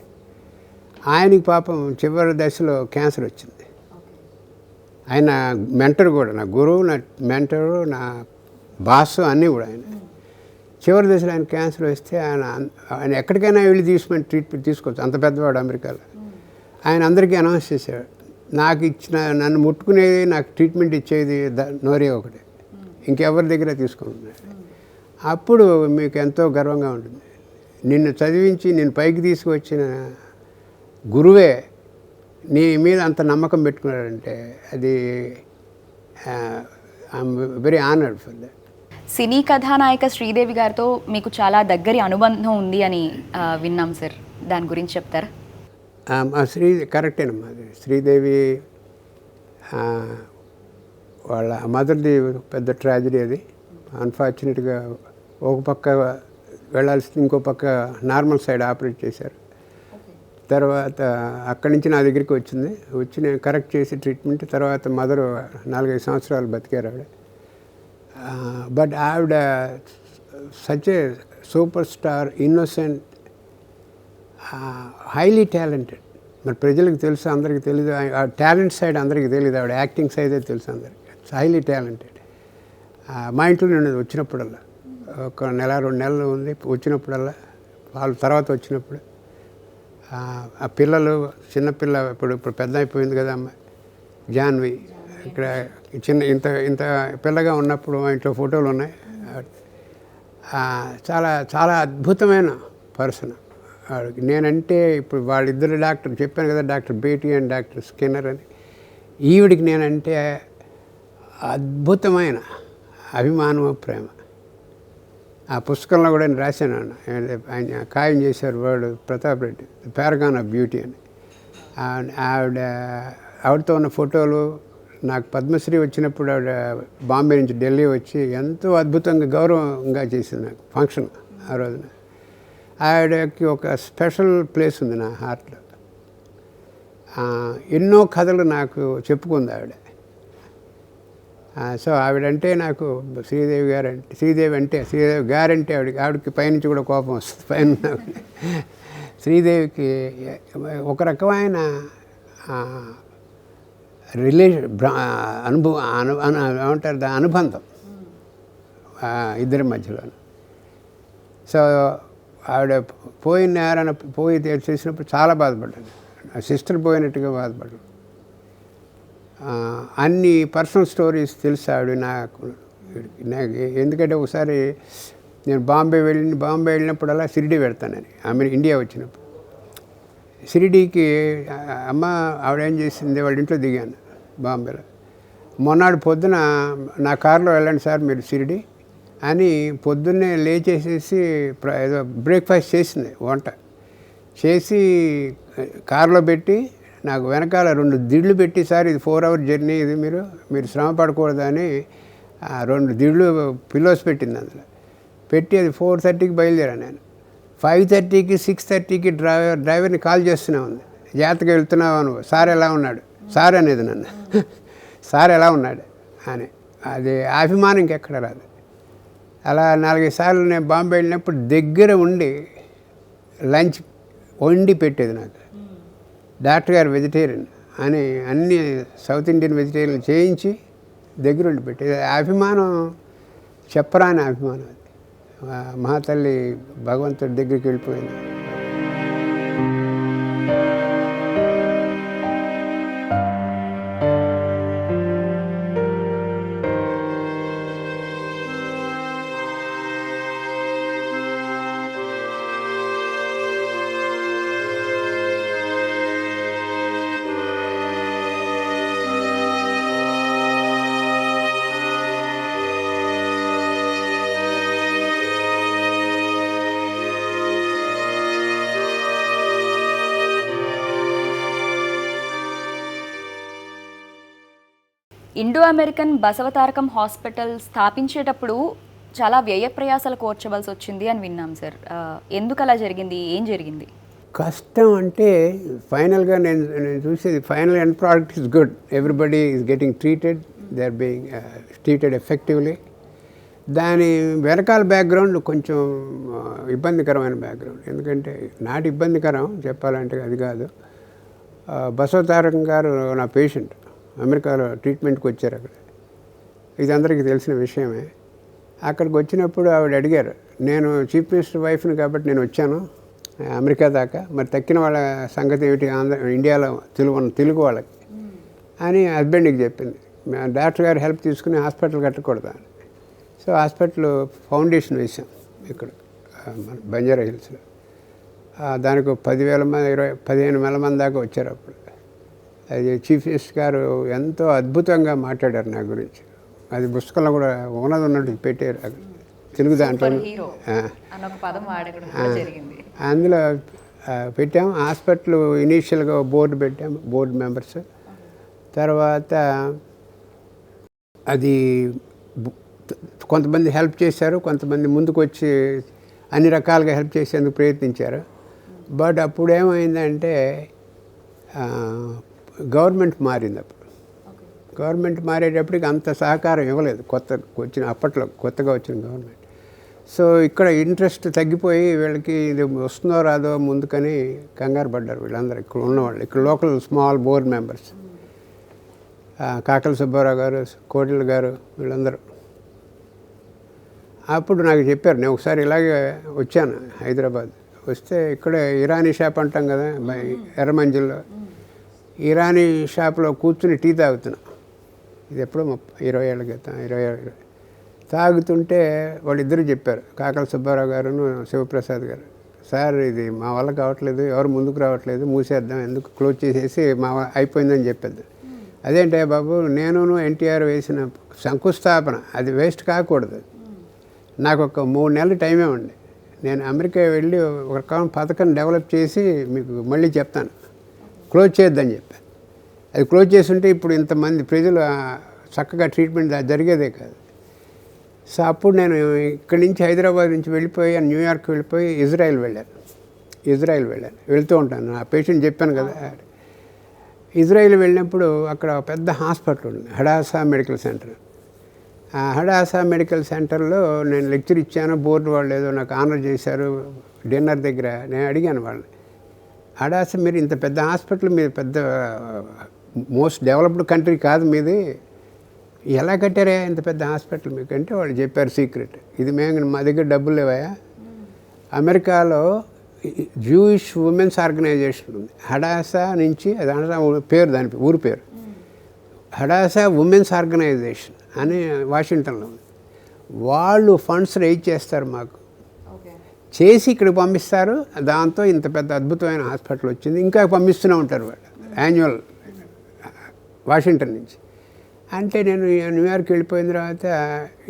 ఆయనకి పాపం చివరి దశలో క్యాన్సర్ వచ్చింది. ఆయన మెంటర్ కూడా, నా గురువు, నా మెంటరు, నా బాస్ అన్నీ కూడా. ఆయన చివరి దశలో ఆయన క్యాన్సర్ వస్తే ఆయన ఎక్కడికైనా వెళ్ళి ట్రీట్మెంట్ తీసుకోవచ్చు, అంత పెద్దవాడు అమెరికాలో. ఆయన అందరికీ అనౌన్స్ చేసేవాడు, నన్ను ముట్టుకునేది, నాకు ట్రీట్మెంట్ ఇచ్చేది నోరి ఒకటే, ఇంకెవరి దగ్గర తీసుకుంటున్నాడు. అప్పుడు మీకు ఎంతో గర్వంగా ఉంటుంది, నిన్ను చదివించి నిన్ను పైకి తీసుకువచ్చిన గురువే నీ మీద అంత నమ్మకం పెట్టుకున్నాడంటే అది I'm very honoured for that. సినీ కథానాయిక శ్రీదేవి గారితో మీకు చాలా దగ్గరి అనుబంధం ఉంది అని విన్నాం సార్, దాని గురించి చెప్తారా? కరెక్టేనమ్మా. శ్రీదేవి వాళ్ళ మదర్ది పెద్ద ట్రాజడీ అది. అన్ఫార్చునేట్గా ఒక పక్క వెళ్ళాల్సింది, ఇంకో పక్క నార్మల్ సైడ్ ఆపరేట్ చేశారు. తర్వాత అక్కడి నుంచి నా దగ్గరికి వచ్చి నేను కరెక్ట్ చేసి ట్రీట్మెంట్, తర్వాత మదర్ 4-5 సంవత్సరాలు బతికారు ఆవిడ. బట్ ఆవిడ such a super star, innocent, highly talented, మరి ప్రజలకు తెలుసు, అందరికీ తెలియదు. ఆ టాలెంట్ సైడ్ అందరికీ తెలియదు, ఆవిడ యాక్టింగ్ సైడే తెలుసు అందరికి. Highly talented. మా ఇంట్లో నేను వచ్చినప్పుడల్లా, ఒక నెల 2 నెలలు ఉంది వచ్చినప్పుడల్లా, వాళ్ళ తర్వాత వచ్చినప్పుడు ఆ పిల్లలు, చిన్నపిల్ల ఇప్పుడు పెద్ద అయిపోయింది కదా అమ్మాయి జాన్వి, ఇక్కడ చిన్న ఇంత ఇంత పిల్లగా ఉన్నప్పుడు మా ఇంట్లో ఫోటోలు ఉన్నాయి. చాలా చాలా అద్భుతమైన పర్సన్ ఆవిడకి. నేనంటే ఇప్పుడు వాళ్ళిద్దరు డాక్టర్ చెప్పాను కదా, doctor Beti and doctor Skinner అని. ఈవిడికి నేనంటే అద్భుతమైన అభిమానము, ప్రేమ. ఆ పుస్తకంలో కూడా నేను రాశాను, ఆయన ఖాయం చేశారు word Pratap Reddy, Paragon of beauty అని. ఆవిడతో ఉన్న ఫోటోలు, నాకు పద్మశ్రీ వచ్చినప్పుడు ఆవిడ బాంబే నుంచి ఢిల్లీ వచ్చి ఎంతో అద్భుతంగా గౌరవంగా చేసింది నాకు ఫంక్షన్ ఆ రోజున. ఆవిడకి ఒక స్పెషల్ ప్లేస్ ఉంది నా హార్ట్లో. ఎన్నో కథలు నాకు చెప్పుకుంది ఆవిడ. సో ఆవిడంటే నాకు శ్రీదేవి గారంటే ఆవిడకి పైనుంచి కూడా కోపం వస్తుంది. పైన శ్రీదేవికి ఒక రకమైన ఏమంటారు అనుబంధం ఇద్దరి మధ్యలో. సో ఆవిడ పోయి చేసినప్పుడు చాలా బాధపడ్డాను. సిస్టర్ పోయినట్టుగా బాధపడ్డాను. అన్ని పర్సనల్ స్టోరీస్ తెలుసు ఆవిడ నాకు. ఎందుకంటే ఒకసారి నేను బాంబే వెళ్ళినప్పుడల్లా షిరిడి పెడతానని, ఆమె ఇండియా వచ్చినప్పుడు. షిరిడీకి ఆవిడ ఏం చేసింది, వాళ్ళ ఇంట్లో దిగాను బాంబేలో. మొన్నటి పొద్దున నా కారులో వెళ్ళండి సార్ మీరు షిరిడి అని పొద్దున్నే లేచేసేసి ఏదో బ్రేక్ఫాస్ట్ చేసింది, వంట చేసి కారులో పెట్టి నాకు వెనకాల 2 దిళ్ళు పెట్టి, సార్ ఇది 4 hour జర్నీ, ఇది మీరు శ్రమ పడకూడదని 2 దిళ్ళు పిల్లోస్ పెట్టింది. అందులో పెట్టి అది 4:30కి బయలుదేరాను నేను. 5:30కి 6:30కి డ్రైవర్ని కాల్ చేస్తూనే ఉంది, జాతరకి వెళ్తున్నావు నువ్వు, సార్ ఎలా ఉన్నాడు, సార్ అనేది నన్ను సార్ ఎలా ఉన్నాడు అని. అది అభిమానం ఇంకెక్కడ రాదు. అలా 4-5 సార్లు నేను బాంబే వెళ్ళినప్పుడు దగ్గర ఉండి లంచ్ వండి పెట్టేది నాకు. డాక్టర్ గారు వెజిటేరియన్ అని అన్ని సౌత్ ఇండియన్ వెజిటేరియన్ చేయించి దగ్గరుండి పెట్టేది. అభిమానం చెప్పరాని అభిమానం. అది మహాతల్లి భగవంతుడి దగ్గరికి వెళ్ళిపోయింది. ఇండో అమెరికన్ బసవతారకం హాస్పిటల్ స్థాపించేటప్పుడు చాలా వ్యయ ప్రయాసాలు కోర్చవలసి వచ్చింది అని విన్నాం సార్. ఎందుకు అలా జరిగింది, ఏం జరిగింది? కష్టం అంటే ఫైనల్గా నేను చూసేది final end product is good, everybody is getting treated, they are being treated effectively. దాని వెనకాల బ్యాక్గ్రౌండ్ కొంచెం ఇబ్బందికరమైన బ్యాక్గ్రౌండ్. ఎందుకంటే నాటి ఇబ్బందికరం చెప్పాలంటే అది కాదు. బసవతారకం గారు నా పేషెంట్, అమెరికాలో ట్రీట్మెంట్కి వచ్చారు. అక్కడ ఇది అందరికీ తెలిసిన విషయమే. అక్కడికి వచ్చినప్పుడు ఆవిడ అడిగారు, నేను చీఫ్ మినిస్టర్ వైఫ్ని కాబట్టి నేను వచ్చాను అమెరికా దాకా, మరి తక్కిన వాళ్ళ సంగతి ఏమిటి ఇండియాలో తెలుగు వాళ్ళకి అని హస్బెండ్కి చెప్పింది. డాక్టర్ గారు హెల్ప్ తీసుకుని హాస్పిటల్ కట్టకూడదా అని. సో హాస్పిటల్ ఫౌండేషన్ వేసాం ఇక్కడ మన బంజారా హిల్స్లో. దానికి 10,000 మంది 15,000 మంది దాకా వచ్చారు అప్పుడు. అది చీఫ్ మినిస్టర్ గారు ఎంతో అద్భుతంగా మాట్లాడారు నా గురించి. అది పుస్తకంలో కూడా ఉన్నట్టు పెట్టారు అక్కడ తెలుగు దాంట్లో. అందులో పెట్టాము. హాస్పిటల్ ఇనీషియల్గా బోర్డు పెట్టాము, బోర్డు మెంబర్స్. తర్వాత అది కొంతమంది హెల్ప్ చేశారు, కొంతమంది ముందుకు వచ్చి అన్ని రకాలుగా హెల్ప్ చేసేందుకు ప్రయత్నించారు. బట్ అప్పుడు ఏమైందంటే గవర్నమెంట్ మారింది. అప్పుడు గవర్నమెంట్ మారేటప్పటికి అంత సహకారం ఇవ్వలేదు. అప్పట్లో కొత్తగా వచ్చిన గవర్నమెంట్. సో ఇక్కడ ఇంట్రెస్ట్ తగ్గిపోయి వీళ్ళకి ఇది వస్తుందో రాదో ముందుకని కంగారు పడ్డారు వీళ్ళందరూ ఇక్కడ ఉన్నవాళ్ళు, ఇక్కడ local small board members, Kakala Subbarao garu, Kotila గారు, వీళ్ళందరూ. అప్పుడు నాకు చెప్పారు, నేను ఒకసారి ఇలాగే వచ్చాను హైదరాబాద్, వస్తే ఇక్కడ ఇరానీ షాప్ అంటాం కదా ఎర్రమంజిల్లో, ఇరానీ షాప్లో కూర్చుని టీ తాగుతున్నా. ఇది ఎప్పుడో 20 ఏళ్ళ క్రితం, 20 తాగుతుంటే వాళ్ళిద్దరూ చెప్పారు, కాకల సుబ్బారావు గారు, శివప్రసాద్ గారు, సార్ ఇది మా వల్ల కావట్లేదు, ఎవరు ముందుకు రావట్లేదు, మూసేద్దాం, ఎందుకు క్లోజ్ చేసేసి అయిపోయిందని చెప్పేది. అదేంటే బాబు, నేను ఎన్టీఆర్ వేసిన శంకుస్థాపన అది వేస్ట్ కాకూడదు. నాకు ఒక 3 నెలల టైమే ఉండే, నేను అమెరికా వెళ్ళి ఒక పథకం డెవలప్ చేసి మీకు మళ్ళీ చెప్తాను, క్లోజ్ చేద్దని చెప్పాను. అది క్లోజ్ చేసి ఉంటే ఇప్పుడు ఇంతమంది ప్రజలు చక్కగా ట్రీట్మెంట్ జరిగేదే కాదు. సో అప్పుడు నేను ఇక్కడి నుంచి హైదరాబాద్ నుంచి వెళ్ళిపోయి న్యూయార్క్ వెళ్ళిపోయి ఇజ్రాయెల్ వెళ్ళాను, వెళ్తూ ఉంటాను. ఆ పేషెంట్ చెప్పాను కదా, ఇజ్రాయెల్ వెళ్ళినప్పుడు అక్కడ పెద్ద హాస్పిటల్ ఉంది, హడాసా మెడికల్ సెంటర్. ఆ హడాసా మెడికల్ సెంటర్లో నేను లెక్చర్ ఇచ్చాను, బోర్డు వాళ్ళు ఏదో నాకు ఆనర్ చేశారు డిన్నర్ దగ్గర. నేను అడిగాను వాళ్ళని, హడాసా మీరు ఇంత పెద్ద హాస్పిటల్, మీరు పెద్ద మోస్ట్ డెవలప్డ్ కంట్రీ కాదు మీది, ఎలా కట్టారా ఇంత పెద్ద హాస్పిటల్ మీకు అంటే వాళ్ళు చెప్పారు సీక్రెట్. ఇది మా దగ్గర డబ్బులు లేవా, అమెరికాలో జూయిష్ ఉమెన్స్ ఆర్గనైజేషన్ ఉంది హడాసా నుంచి, అది పేరు, దాని ఊరి పేరు హడాసా ఉమెన్స్ ఆర్గనైజేషన్ అని వాషింగ్టన్లో ఉంది. వాళ్ళు ఫండ్స్ రైజ్ చేస్తారు మాకు, చేసి ఇక్కడికి పంపిస్తారు. దాంతో ఇంత పెద్ద అద్భుతమైన హాస్పిటల్ వచ్చింది, ఇంకా పంపిస్తూనే ఉంటారు వాళ్ళు యాన్యువల్ వాషింగ్టన్ నుంచి. అంటే నేను న్యూయార్క్ వెళ్ళిపోయిన తర్వాత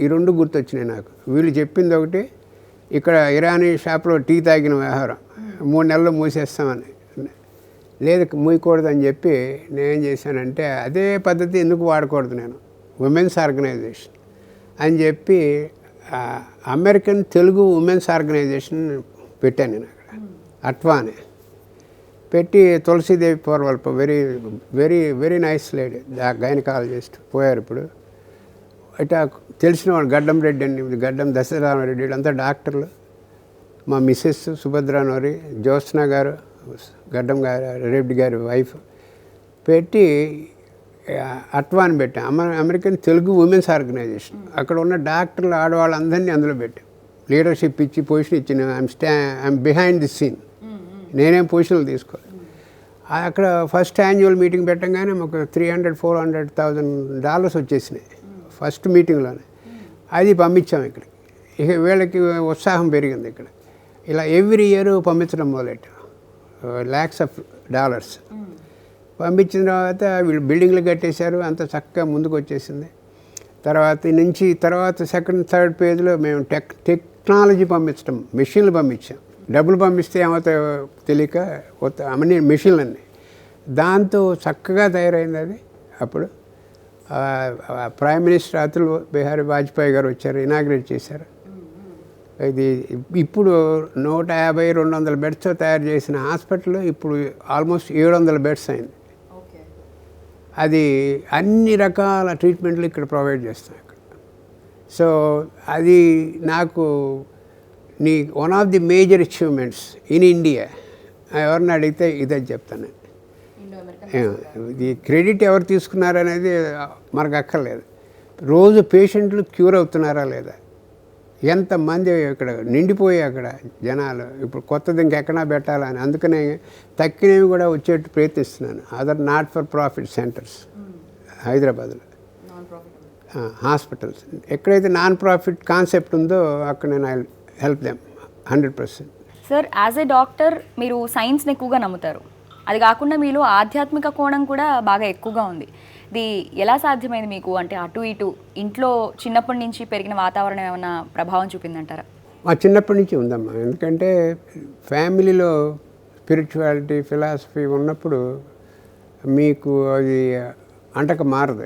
ఈ 2 గుర్తొచ్చినాయి నాకు. వీళ్ళు చెప్పింది ఒకటి, ఇక్కడ ఇరానీ షాప్లో టీ తాగిన వ్యవహారం 3 నెలలు మూసేస్తామని, లేదు మూయకూడదని చెప్పి నేనేం చేశానంటే అదే పద్ధతి ఎందుకు వాడకూడదు, నేను ఉమెన్స్ ఆర్గనైజేషన్ అని చెప్పి అమెరికన్ తెలుగు ఉమెన్స్ ఆర్గనైజేషన్ పెట్టాను నేను అక్కడ, అట్వానే పెట్టి. తులసీదేవి పూర్వల్ప very very very nice lady, gynaecologist, పోయారు ఇప్పుడు. ఇట్లా తెలిసిన వాళ్ళు గడ్డం రెడ్డి అని, గడ్డం దశరామరెడ్డి, వీళ్ళంతా డాక్టర్లు. మా మిస్సెస్ సుభద్రా నోరి, జ్యోత్స్న గారు, గడ్డం గారు రెడ్డి గారి వైఫ్ పెట్టి అట్వాన్ పెట్టాం, అమెరికన్ తెలుగు ఉమెన్స్ ఆర్గనైజేషన్. అక్కడ ఉన్న డాక్టర్లు ఆడవాళ్ళందరినీ అందులో పెట్టాం, లీడర్షిప్ ఇచ్చి పొజిషన్ ఇచ్చిన. ఐఎమ్ బిహైండ్ ది సీన్, నేనేం పొజిషన్లు తీసుకోవాలి. అక్కడ ఫస్ట్ యాన్యువల్ మీటింగ్ పెట్టంగానే మాకు $300,000-400,000 వచ్చేసినాయి ఫస్ట్ మీటింగ్లోనే. అది పంపించాం ఇక్కడికి. ఇక వీళ్ళకి ఉత్సాహం పెరిగింది ఇక్కడ. ఇలా ఎవ్రీ ఇయర్ పంపించడం మొదలెట్టాం, lakhs of dollars పంపించిన తర్వాత వీళ్ళు బిల్డింగ్లు కట్టేశారు, అంత చక్కగా ముందుకు వచ్చేసింది. తర్వాత సెకండ్ థర్డ్ పేజ్లో మేము టెక్నాలజీ పంపించడం, మెషిన్లు పంపించాం. డబ్బులు పంపిస్తే ఏమవుతాయో తెలియక అన్ని మెషిన్లు అన్నీ, దాంతో చక్కగా తయారైంది అది. అప్పుడు ప్రైమ్ మినిస్టర్ అతుల్ బిహారీ వాజ్పేయి గారు వచ్చారు, ఇనాగ్రేట్ చేశారు. ఇది ఇప్పుడు 150-200 బెడ్స్తో తయారు చేసిన హాస్పిటల్ ఇప్పుడు ఆల్మోస్ట్ 700 బెడ్స్ అయింది. అది అన్ని రకాల ట్రీట్మెంట్లు ఇక్కడ ప్రొవైడ్ చేస్తాం ఇక్కడ. సో అది నాకు one of the major achievements in India. ఎవరిని అడిగితే ఇదే చెప్తాను. ఇది క్రెడిట్ ఎవరు తీసుకున్నారనేది మనకు అక్కర్లేదు, రోజు పేషెంట్లు క్యూర్ అవుతున్నారా లేదా, ఎంతమంది ఇక్కడ నిండిపోయి అక్కడ జనాలు. ఇప్పుడు కొత్తది ఇంకెక్కడా పెట్టాలని, అందుకనే తక్కినవి కూడా వచ్చేట్టు ప్రయత్నిస్తున్నాను. Other not for profit centres హైదరాబాద్లో, హాస్పిటల్స్ ఎక్కడైతే నాన్ ప్రాఫిట్ కాన్సెప్ట్ ఉందో అక్కడ నేను I help them 100%. Sir, as a doctor మీరు సైన్స్ని ఎక్కువగా నమ్ముతారు, అది కాకుండా మీలో ఆధ్యాత్మిక కోణం కూడా బాగా ఎక్కువగా ఉంది. ఇది ఎలా సాధ్యమైంది మీకు? అంటే అటు ఇటు ఇంట్లో చిన్నప్పటి నుంచి పెరిగిన వాతావరణం ఏమైనా ప్రభావం చూపిందంటారా? మా చిన్నప్పటి నుంచి ఉందమ్మా, ఎందుకంటే ఫ్యామిలీలో స్పిరిచువాలిటీ ఫిలాసఫీ ఉన్నప్పుడు మీకు అది అంటక మారదు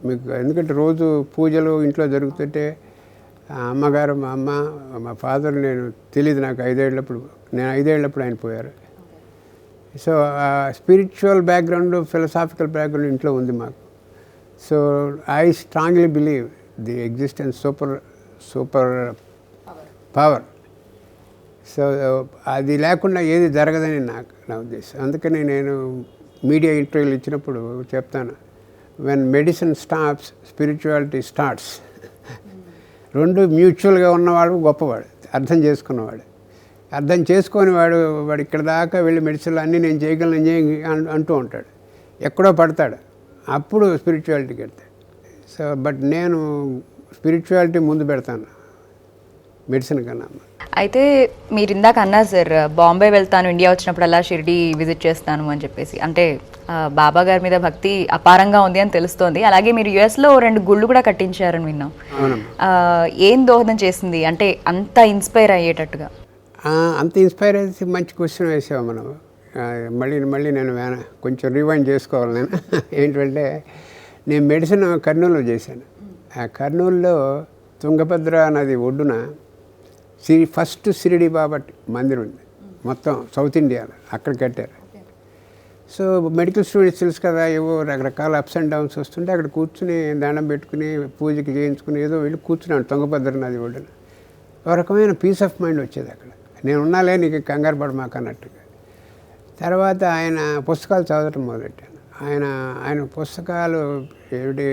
మీకు. ఎందుకంటే రోజు పూజలు ఇంట్లో జరుగుతుంటే అమ్మగారు, మా అమ్మ, మా ఫాదర్, నేను తెలియదు నాకు 5 ఏళ్ళప్పుడు, నేను 5 ఏళ్ళప్పుడు ఆయన పోయారు. So spiritual background, philosophical background ఇంట్లో ఉంది మాకు. So I strongly believe the existence super power. So అది లేకుండా ఏది జరగదని నా ఉద్దేశం. అందుకని నేను మీడియా ఇంటర్వ్యూలు ఇచ్చినప్పుడు చెప్తాను, when medicine stops spirituality starts. రెండు మ్యూచువల్గా ఉన్నవాడు గొప్పవాడు, అర్థం చేసుకున్నవాడు. అర్థం చేసుకొని వాడు ఇక్కడ దాకా వెళ్ళి మెడిసిన్లు అన్నీ నేను చేయగలను అంటూ ఉంటాడు, ఎక్కడో పడతాడు, అప్పుడు స్పిరిచువాలిటీకి వెళ్తాడు. సో బట్ నేను స్పిరిచువాలిటీ ముందు పెడతాను మెడిసిన్ కన్నా. అయితే మీరు ఇందాక అన్నారు సార్, బాంబే వెళ్తాను, ఇండియా వచ్చినప్పుడల్లా షిరిడి విజిట్ చేస్తాను అని చెప్పేసి. అంటే బాబా గారి మీద భక్తి అపారంగా ఉంది అని తెలుస్తోంది. అలాగే మీరు యుఎస్లో 2 గుళ్ళు కూడా కట్టించారని విన్నాం. ఏం దోహదం చేసింది అంటే అంత ఇన్స్పైర్ అయ్యేటట్టుగా? అంత ఇన్స్పైర్ అయితే మంచి క్వశ్చన్ వేసావు మనం. మళ్ళీ నేను కొంచెం రివైండ్ చేసుకోవాలి. నేను ఏంటంటే నేను మెడిసిన్ కర్నూలులో చేశాను. ఆ కర్నూలులో తుంగభద్ర నది ఒడ్డున ఫస్ట్ షిరిడి బాబా మందిరం ఉంది మొత్తం సౌత్ ఇండియాలో, అక్కడ కట్టారు. సో మెడికల్ స్టూడెంట్స్ తెలుసు కదా, ఏవో రకరకాల అప్స్ అండ్ డౌన్స్ వస్తుంటే అక్కడ కూర్చుని దండం పెట్టుకుని పూజకి చేయించుకుని ఏదో వెళ్ళి కూర్చున్నాను తుంగభద్ర నది ఒడ్డున. ఒక రకమైన పీస్ ఆఫ్ మైండ్ వచ్చేది అక్కడ. నేను ఉన్నాలే, నీకు కంగారు పడమాక అన్నట్టుగా. తర్వాత ఆయన పుస్తకాలు చదవటం మొదలెట్టాను. ఆయన పుస్తకాలు ఏమిటి,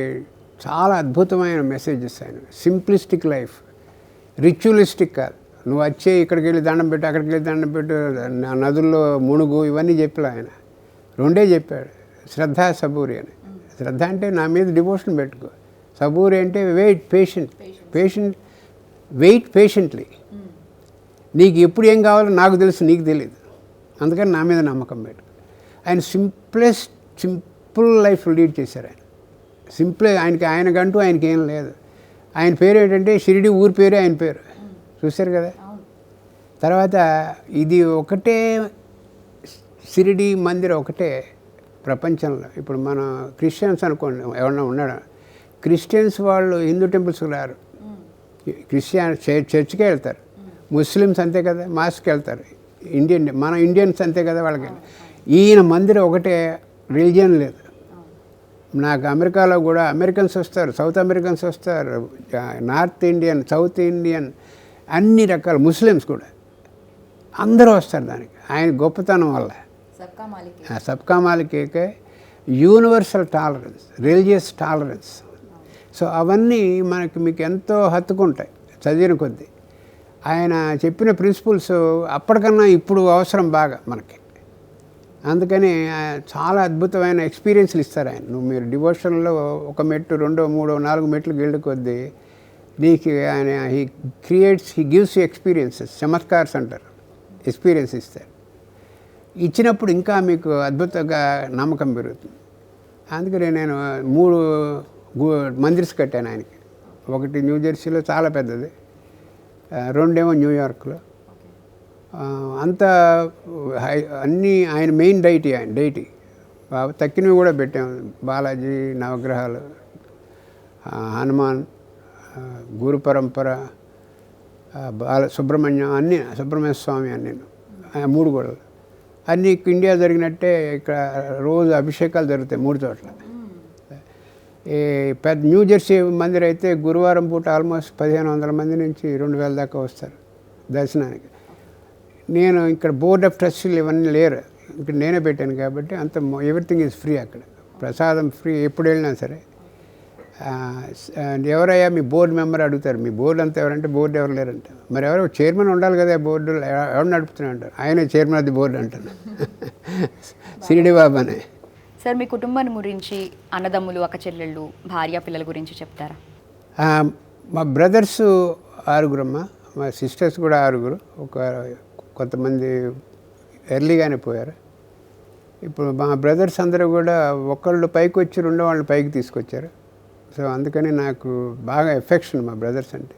చాలా అద్భుతమైన మెసేజెస్. ఆయన సింప్లిస్టిక్ లైఫ్, రిచువలిస్టిక్ కాదు. నువ్వు వచ్చే ఇక్కడికి వెళ్ళి దండం పెట్టు, అక్కడికి వెళ్ళి దండం పెట్టు, నదుల్లో మునుగు, ఇవన్నీ చెప్పలే ఆయన. 2 చెప్పాడు, శ్రద్ధ సబూరి అని. శ్రద్ధ అంటే నా మీద డివోషన్ పెట్టుకో, సబూరి అంటే వెయిట్ పేషెంట్లీ. నీకు ఎప్పుడు ఏం కావాలో నాకు తెలుసు, నీకు తెలియదు, అందుకని నా మీద నమ్మకం పెట్టుకో. ఆయన సింపుల్ లైఫ్ లీడ్ చేశారు. ఆయన సింపుల్, ఆయనకంటూ ఆయనకి ఏం లేదు. ఆయన పేరు ఏంటంటే షిరిడి ఊరి పేరే ఆయన పేరు, చూశారు కదా. తర్వాత ఇది ఒకటే షిరిడి మందిరం ఒకటే ప్రపంచంలో. ఇప్పుడు మన క్రిస్టియన్స్ అనుకోండి, ఎవరన్నా ఉన్నాడా, క్రిస్టియన్స్ వాళ్ళు హిందూ టెంపుల్స్కి రారు, చర్చ్కే వెళ్తారు. ముస్లిమ్స్ అంతే కదా, మాస్కి వెళ్తారు. మన ఇండియన్స్ అంతే కదా, వాళ్ళకి. ఈయన మందిరం ఒకటే, రిలీజియన్ లేదు. నాకు అమెరికాలో కూడా అమెరికన్స్ వస్తారు, సౌత్ అమెరికన్స్ వస్తారు, నార్త్ ఇండియన్, సౌత్ ఇండియన్, అన్ని రకాల ముస్లిమ్స్ కూడా అందరూ వస్తారు దానికి. ఆయన గొప్పతనం వల్ల సబ్కా మాలికే universal tolerance, religious tolerance. So అవన్నీ మీకు ఎంతో హత్తుకుంటాయి చదివిన కొద్దీ. ఆయన చెప్పిన ప్రిన్సిపల్స్ అప్పటికన్నా ఇప్పుడు అవసరం బాగా మనకి. అందుకని చాలా అద్భుతమైన ఎక్స్పీరియన్స్లు ఇస్తారు ఆయన. మీరు డివోషన్లో 1 మెట్టు 2, 3, 4 మెట్లు గెళ్ళు కొద్దీ నీకు ఆయన హీ గివ్స్ యూ ఎక్స్పీరియన్సెస్, చమత్కార్స్ అంటారు, ఎక్స్పీరియన్స్ ఇస్తారు. ఇచ్చినప్పుడు ఇంకా మీకు అద్భుతంగా నమ్మకం పెరుగుతుంది. అందుకని నేను 3 మందిర్స్ కట్టాను ఆయనకి. ఒకటి న్యూ జెర్సీలో చాలా పెద్దది, 2 ఏమో న్యూయార్క్లో. అంతా అన్నీ ఆయన మెయిన్ డైటీ తక్కినవి కూడా పెట్టాము. బాలాజీ, నవగ్రహాలు, హనుమాన్, గురు పరంపర, సుబ్రహ్మణ్యం, అన్నీ సుబ్రహ్మణ్య స్వామి అన్నీ 3 కూడా అన్నీ ఇండియా జరిగినట్టే ఇక్కడ రోజు అభిషేకాలు జరుగుతాయి 3 చోట్ల. ఈ పెద్ద న్యూ జెర్సీ మందిర్ అయితే గురువారం పూట ఆల్మోస్ట్ 1500 మంది నుంచి 2000 దాకా వస్తారు దర్శనానికి. నేను ఇక్కడ బోర్డ్ ఆఫ్ ట్రస్టీలు ఇవన్నీ లేరు, ఇక్కడ నేనే పెట్టాను కాబట్టి అంత ఎవ్రీథింగ్ ఈజ్ ఫ్రీ. అక్కడ ప్రసాదం ఫ్రీ, ఎప్పుడు వెళ్ళినా సరే. ఎవరయ్యా మీ బోర్డు మెంబర్ అడుగుతారు, మీ బోర్డు అంతా ఎవరంటే బోర్డు ఎవరు లేరంట. మరి ఎవరో చైర్మన్ ఉండాలి కదా బోర్డు, ఎవరు నడుపుతున్నా అంటారు. ఆయనే చైర్మన్ ఆఫ్ ది బోర్డు అంటాను, షిరిడి బాబానే. సార్ మీ కుటుంబం గురించి, అన్నదమ్ములు, అక్క చెల్లెళ్ళు, భార్య పిల్లల గురించి చెప్తారా? మా బ్రదర్స్ 6 మా సిస్టర్స్ కూడా 6. కొంతమంది ఎర్లీగానే పోయారు. ఇప్పుడు మా బ్రదర్స్ అందరూ కూడా ఒకళ్ళు పైకి వచ్చి 2వ వాళ్ళని పైకి తీసుకొచ్చారు. సో అందుకని నాకు బాగా ఎఫెక్షన్ మా బ్రదర్స్ అంటే.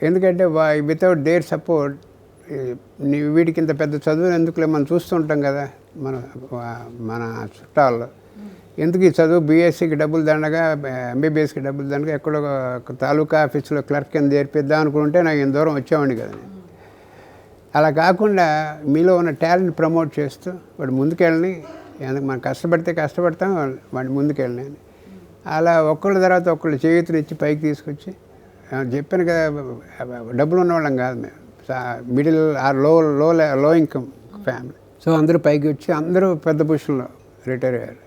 ఎందుకంటే వితౌట్ దేర్ సపోర్ట్ వీడికి ఇంత పెద్ద చదువు ఎందుకులే, మనం చూస్తుంటాం కదా మన చుట్టాల్లో, ఎందుకు ఈ చదువు, బీఎస్సీకి డబ్బులు దండగా, ఎంబీబీఎస్కి డబ్బులు దండగా, ఎక్కడో తాలూకా ఆఫీసులో క్లర్క్ కింద చేర్పిద్దాం అనుకుంటే నాకు ఇంత దూరం వచ్చేవాడిని కదా. అలా కాకుండా మీలో ఉన్న టాలెంట్ ప్రమోట్ చేస్తూ వాడు ముందుకెళ్ళని, మనం కష్టపడతాం వాడిని ముందుకెళ్ళని, అలా ఒకళ్ళ తర్వాత ఒకళ్ళు చేతులు ఇచ్చి పైకి తీసుకొచ్చి చెప్పాను కదా, డబ్బులు ఉన్నవాళ్ళం కాదు మేము, మిడిల్ ఆర్ లో లో లో ఇన్కమ్ ఫ్యామిలీ. సో అందరూ పైకి వచ్చి అందరూ పెద్ద పొజిషన్లో రిటైర్ అయ్యారు.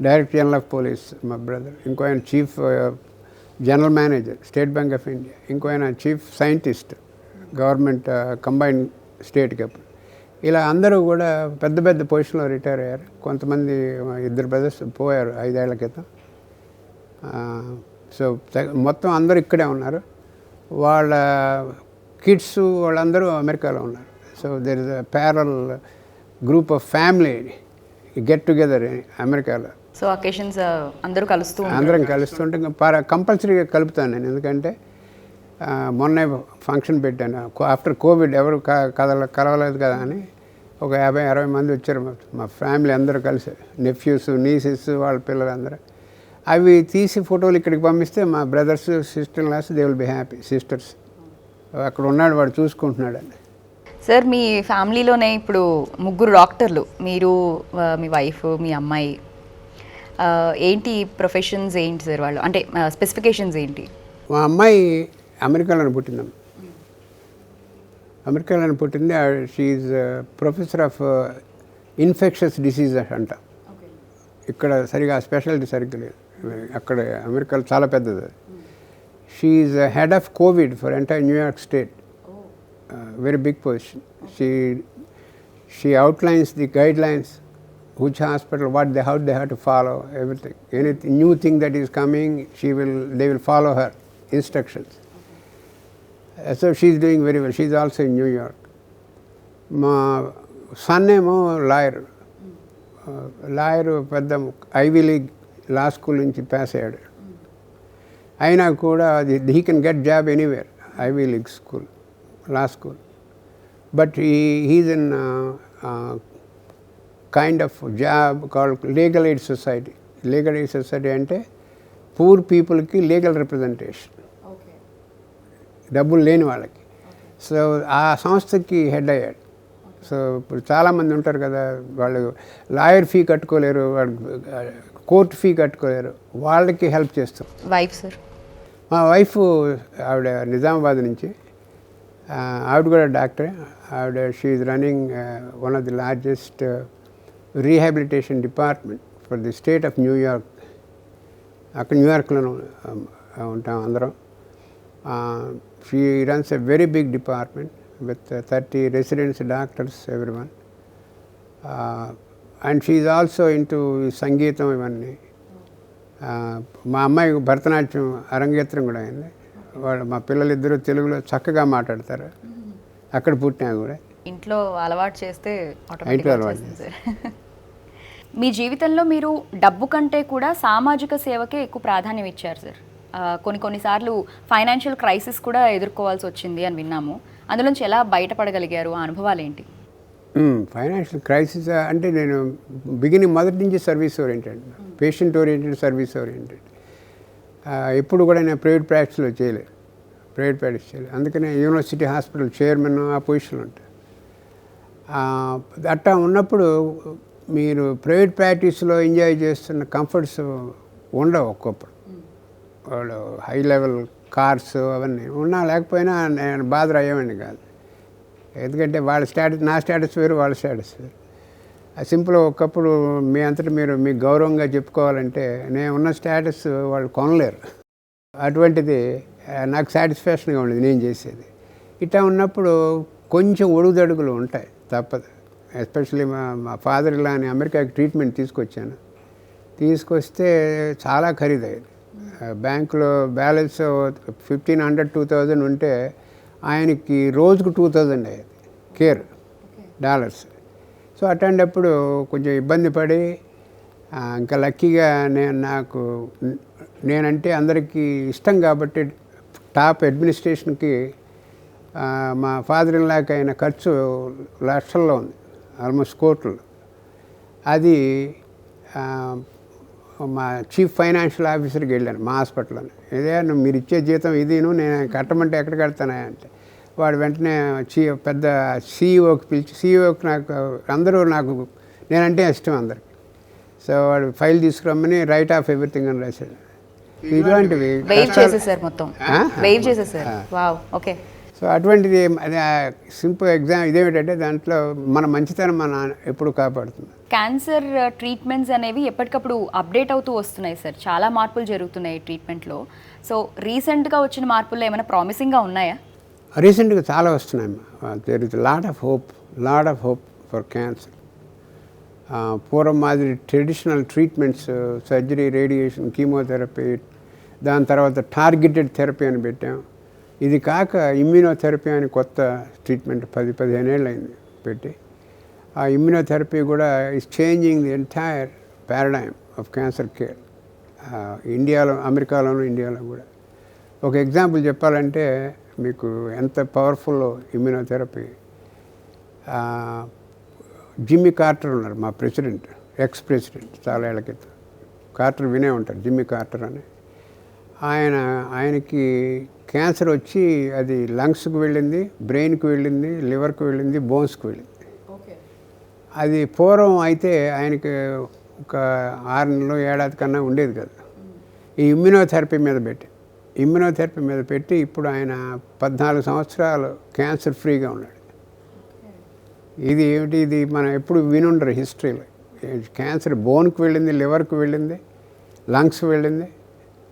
డైరెక్టర్ జనరల్ ఆఫ్ పోలీస్ మా బ్రదర్, ఇంకో ఆయన chief general manager state bank of India, ఇంకో ఆయన chief scientist government combined state cup. ఇలా అందరూ కూడా పెద్ద పెద్ద పొజిషన్లో రిటైర్ అయ్యారు. కొంతమంది 2 బ్రదర్స్ పోయారు 5 ఏళ్ల క్రితం. సో మొత్తం అందరూ ఇక్కడే ఉన్నారు. వాళ్ళ కిడ్స్ వాళ్ళందరూ అమెరికాలో ఉన్నారు. So there is a parallel group of family get together అమెరికాలో. సో అకేషన్స్ అందరం కలుస్తుంటే కంపల్సరీగా కలుపుతాను నేను, ఎందుకంటే మొన్న ఫంక్షన్ పెట్టాను ఆఫ్టర్ కోవిడ్, ఎవరు కలవలేదు కదా అని. ఒక 50-60 మంది వచ్చారు మా ఫ్యామిలీ అందరూ కలిసి, నెఫ్యూస్ నీసెస్ వాళ్ళ పిల్లలందరూ. అవి తీసి ఫోటోలు ఇక్కడికి పంపిస్తే మా brothers sister laws they will be happy. Sisters అక్కడ ఉన్నాడు, వాడు చూసుకుంటున్నాడు అని. సార్ మీ ఫ్యామిలీలోనే ఇప్పుడు 3 డాక్టర్లు, మీరు, మీ వైఫ్, మీ అమ్మాయి. ఏంటి ప్రొఫెషన్స్ ఏంటి సార్ వాళ్ళు, అంటే స్పెసిఫికేషన్స్ ఏంటి? మా అమ్మాయి అమెరికాలో పుట్టిందమ్మ, అమెరికాలో పుట్టింది. She's professor of infectious diseases అంట. ఇక్కడ సరిగా స్పెషాలిటీ సరిగ్గా లేదు, అక్కడ అమెరికాలో చాలా పెద్దది. She is head of Covid for entire New York state, very big position. She outlines the guidelines, which hospital, how they have to follow, everything. Any new thing that is coming, they will follow her instructions. So she is doing very well. She is also in New York. My son is lawyer. పెద్ద ఐవీ లీగ్ లా స్కూల్ నుంచి పాస్ అయ్యాడు. అయినా కూడా he can get job anywhere, ivy league school, law school, but he's in kind of job called legal aid society. Legal aid society ante poor people ki legal representation, డబ్బులు లేని వాళ్ళకి. సో ఆ సంస్థకి హెడ్ అయ్యాడు. సో ఇప్పుడు చాలామంది ఉంటారు కదా, వాళ్ళు లాయర్ ఫీ కట్టుకోలేరు, వాళ్ళు కోర్టు ఫీ కట్టుకోలేరు, వాళ్ళకి హెల్ప్ చేస్తాం. Wife sir? మా వైఫ్ ఆవిడ నిజామాబాద్ నుంచి, ఆవిడ కూడా డాక్టరే. ఆవిడ she is running one of the largest rehabilitation department for the state of New York. అక్కడ న్యూయార్క్లో ఉంటాం అందరం. She runs a very big department with 30 residents, doctors, everyone. And she is also into సంగీతం ఇవన్నీ. మా అమ్మాయి భరతనాట్యం అరంగేత్రం కూడా అయింది. వాళ్ళు మా పిల్లలిద్దరూ తెలుగులో చక్కగా మాట్లాడతారు, అక్కడ పుట్టినా కూడా. ఇంట్లో అలవాటు చేస్తే మీ జీవితంలో మీరు డబ్బు కంటే కూడా సామాజిక సేవకే ఎక్కువ ప్రాధాన్యం ఇచ్చారు సార్. కొన్నిసార్లు ఫైనాన్షియల్ క్రైసిస్ కూడా ఎదుర్కోవాల్సి వచ్చింది అని విన్నాము. అందులోంచి ఎలా బయటపడగలిగారు? ఆ అనుభవాలు ఏంటి? ఫైనాన్షియల్ క్రైసిస్ అంటే నేను మొదటి నుంచి service oriented, patient oriented, service oriented. ఎప్పుడు కూడా నేను ప్రైవేట్ ప్రాక్టీస్ చేయలేదు. అందుకనే యూనివర్సిటీ హాస్పిటల్ చైర్మన్ ఆ పొజిషన్లో ఉంటాయి. అట్టా ఉన్నప్పుడు మీరు ప్రైవేట్ ప్రాక్టీస్లో ఎంజాయ్ చేస్తున్న కంఫర్ట్స్ ఉండవు. ఒక్కొక్కప్పుడు వాళ్ళు హై లెవెల్ కార్స్ అవన్నీ ఉన్నా లేకపోయినా నేను బాధ అయ్యేవాడిని కాదు. ఎందుకంటే వాళ్ళ స్టేటస్, నా స్టేటస్ వేరు, వాళ్ళ స్టేటస్ వేరు. సింపుల్. ఒకప్పుడు మీ అంతటా మీరు మీకు గౌరవంగా చెప్పుకోవాలంటే నేను ఉన్న స్టేటస్ వాళ్ళు కొనలేరు. అటువంటిది నాకు సాటిస్ఫాక్షన్గా ఉండేది నేను చేసేది. ఇట్లా ఉన్నప్పుడు కొంచెం ఒడుగుదడుగులు ఉంటాయి, తప్పదు. ఎస్పెషల్లీ మా ఫాదర్ ఇలా అని అమెరికాకి ట్రీట్మెంట్ తీసుకొస్తే చాలా ఖరీదయ్యేది. బ్యాంకులో బ్యాలెన్స్ 1500-2000 ఉంటే ఆయనకి రోజుకు 2000 అయ్యేది కేర్ డాలర్స్. సో అట్లాంటప్పుడు కొంచెం ఇబ్బంది పడి, ఇంకా లక్కీగా నేనంటే అందరికీ ఇష్టం కాబట్టి టాప్ అడ్మినిస్ట్రేషన్కి మా ఫాదర్ ఇన్లాకి అయిన ఖర్చు లక్షల్లో ఉంది, ఆల్మోస్ట్ కోట్లు. అది మా చీఫ్ ఫైనాన్షియల్ ఆఫీసర్కి వెళ్ళాను మా హాస్పిటల్లో. ఇదే మీరు ఇచ్చే జీతం నేను కట్టమంటే ఎక్కడ కడతానా అంటే, వాడు వెంటనే పెద్ద సీఈఓకి పిలిచి, సీఈఓకి నాకు నేనంటే ఇష్టం అందరికి. సో వాడు ఫైల్ తీసుకురమ్మని రైట్ ఆఫ్ ఎవ్రీథింగ్ అని రాశాడు. ఇలాంటివి వెయివ్ చేసేసారు మొత్తం, వెయివ్ చేసేసారు. Wow, okay. సో అటువంటిది అది సింపుల్ ఇదేమిటంటే దాంట్లో మన మంచితనం మన ఎప్పుడు కాపాడుతుంది. క్యాన్సర్ ట్రీట్మెంట్స్ అనేవి ఎప్పటికప్పుడు అప్డేట్ అవుతూ వస్తున్నాయి సార్, చాలా మార్పులు జరుగుతున్నాయి ట్రీట్మెంట్లో. సో రీసెంట్గా వచ్చిన మార్పుల్లో ఏమైనా ప్రామిసింగ్గా ఉన్నాయా? రీసెంట్గా చాలా వస్తున్నాయి. There is lot of hope for cancer. పూర్వం మాదిరి traditional treatments, surgery, radiation, chemotherapy, దాని తర్వాత టార్గెటెడ్ థెరపీ అని పెట్టాం. ఇది కాక ఇమ్యూనోథెరపీ అని కొత్త ట్రీట్మెంట్ 10-15 ఏళ్ళు అయింది పెట్టి. ఆ ఇమ్యూనోథెరపీ కూడా is changing the entire paradigm of cancer care ఇండియాలో, అమెరికాలోను, ఇండియాలో కూడా. ఒక ఎగ్జాంపుల్ చెప్పాలంటే మీకు ఎంత పవర్ఫుల్ ఇమ్యూనోథెరపీ. జిమ్మీ కార్టర్ ఉన్నారు మా ప్రెసిడెంట్, ఎక్స్ ప్రెసిడెంట్, చాలా ఏళ్ల క్రితం. కార్టర్ వినే ఉంటారు, జిమ్మీ కార్టర్ అని. ఆయనకి క్యాన్సర్ వచ్చి అది లంగ్స్కి వెళ్ళింది, బ్రెయిన్కి వెళ్ళింది, లివర్కి వెళ్ళింది, బోన్స్కి వెళ్ళింది. అది పూర్వం అయితే ఆయనకి ఒక 6 నెలలు, ఏడాది కన్నా ఉండేది కదా. ఈ ఇమ్యూనోథెరపీ మీద పెట్టి ఇప్పుడు ఆయన 14 సంవత్సరాలు క్యాన్సర్ ఫ్రీగా ఉన్నాడు. ఇది ఏమిటి, ఇది మనం ఎప్పుడు వినుండరు హిస్టరీలో. క్యాన్సర్ బోన్కి వెళ్ళింది, లివర్కి వెళ్ళింది, లంగ్స్ వెళ్ళింది,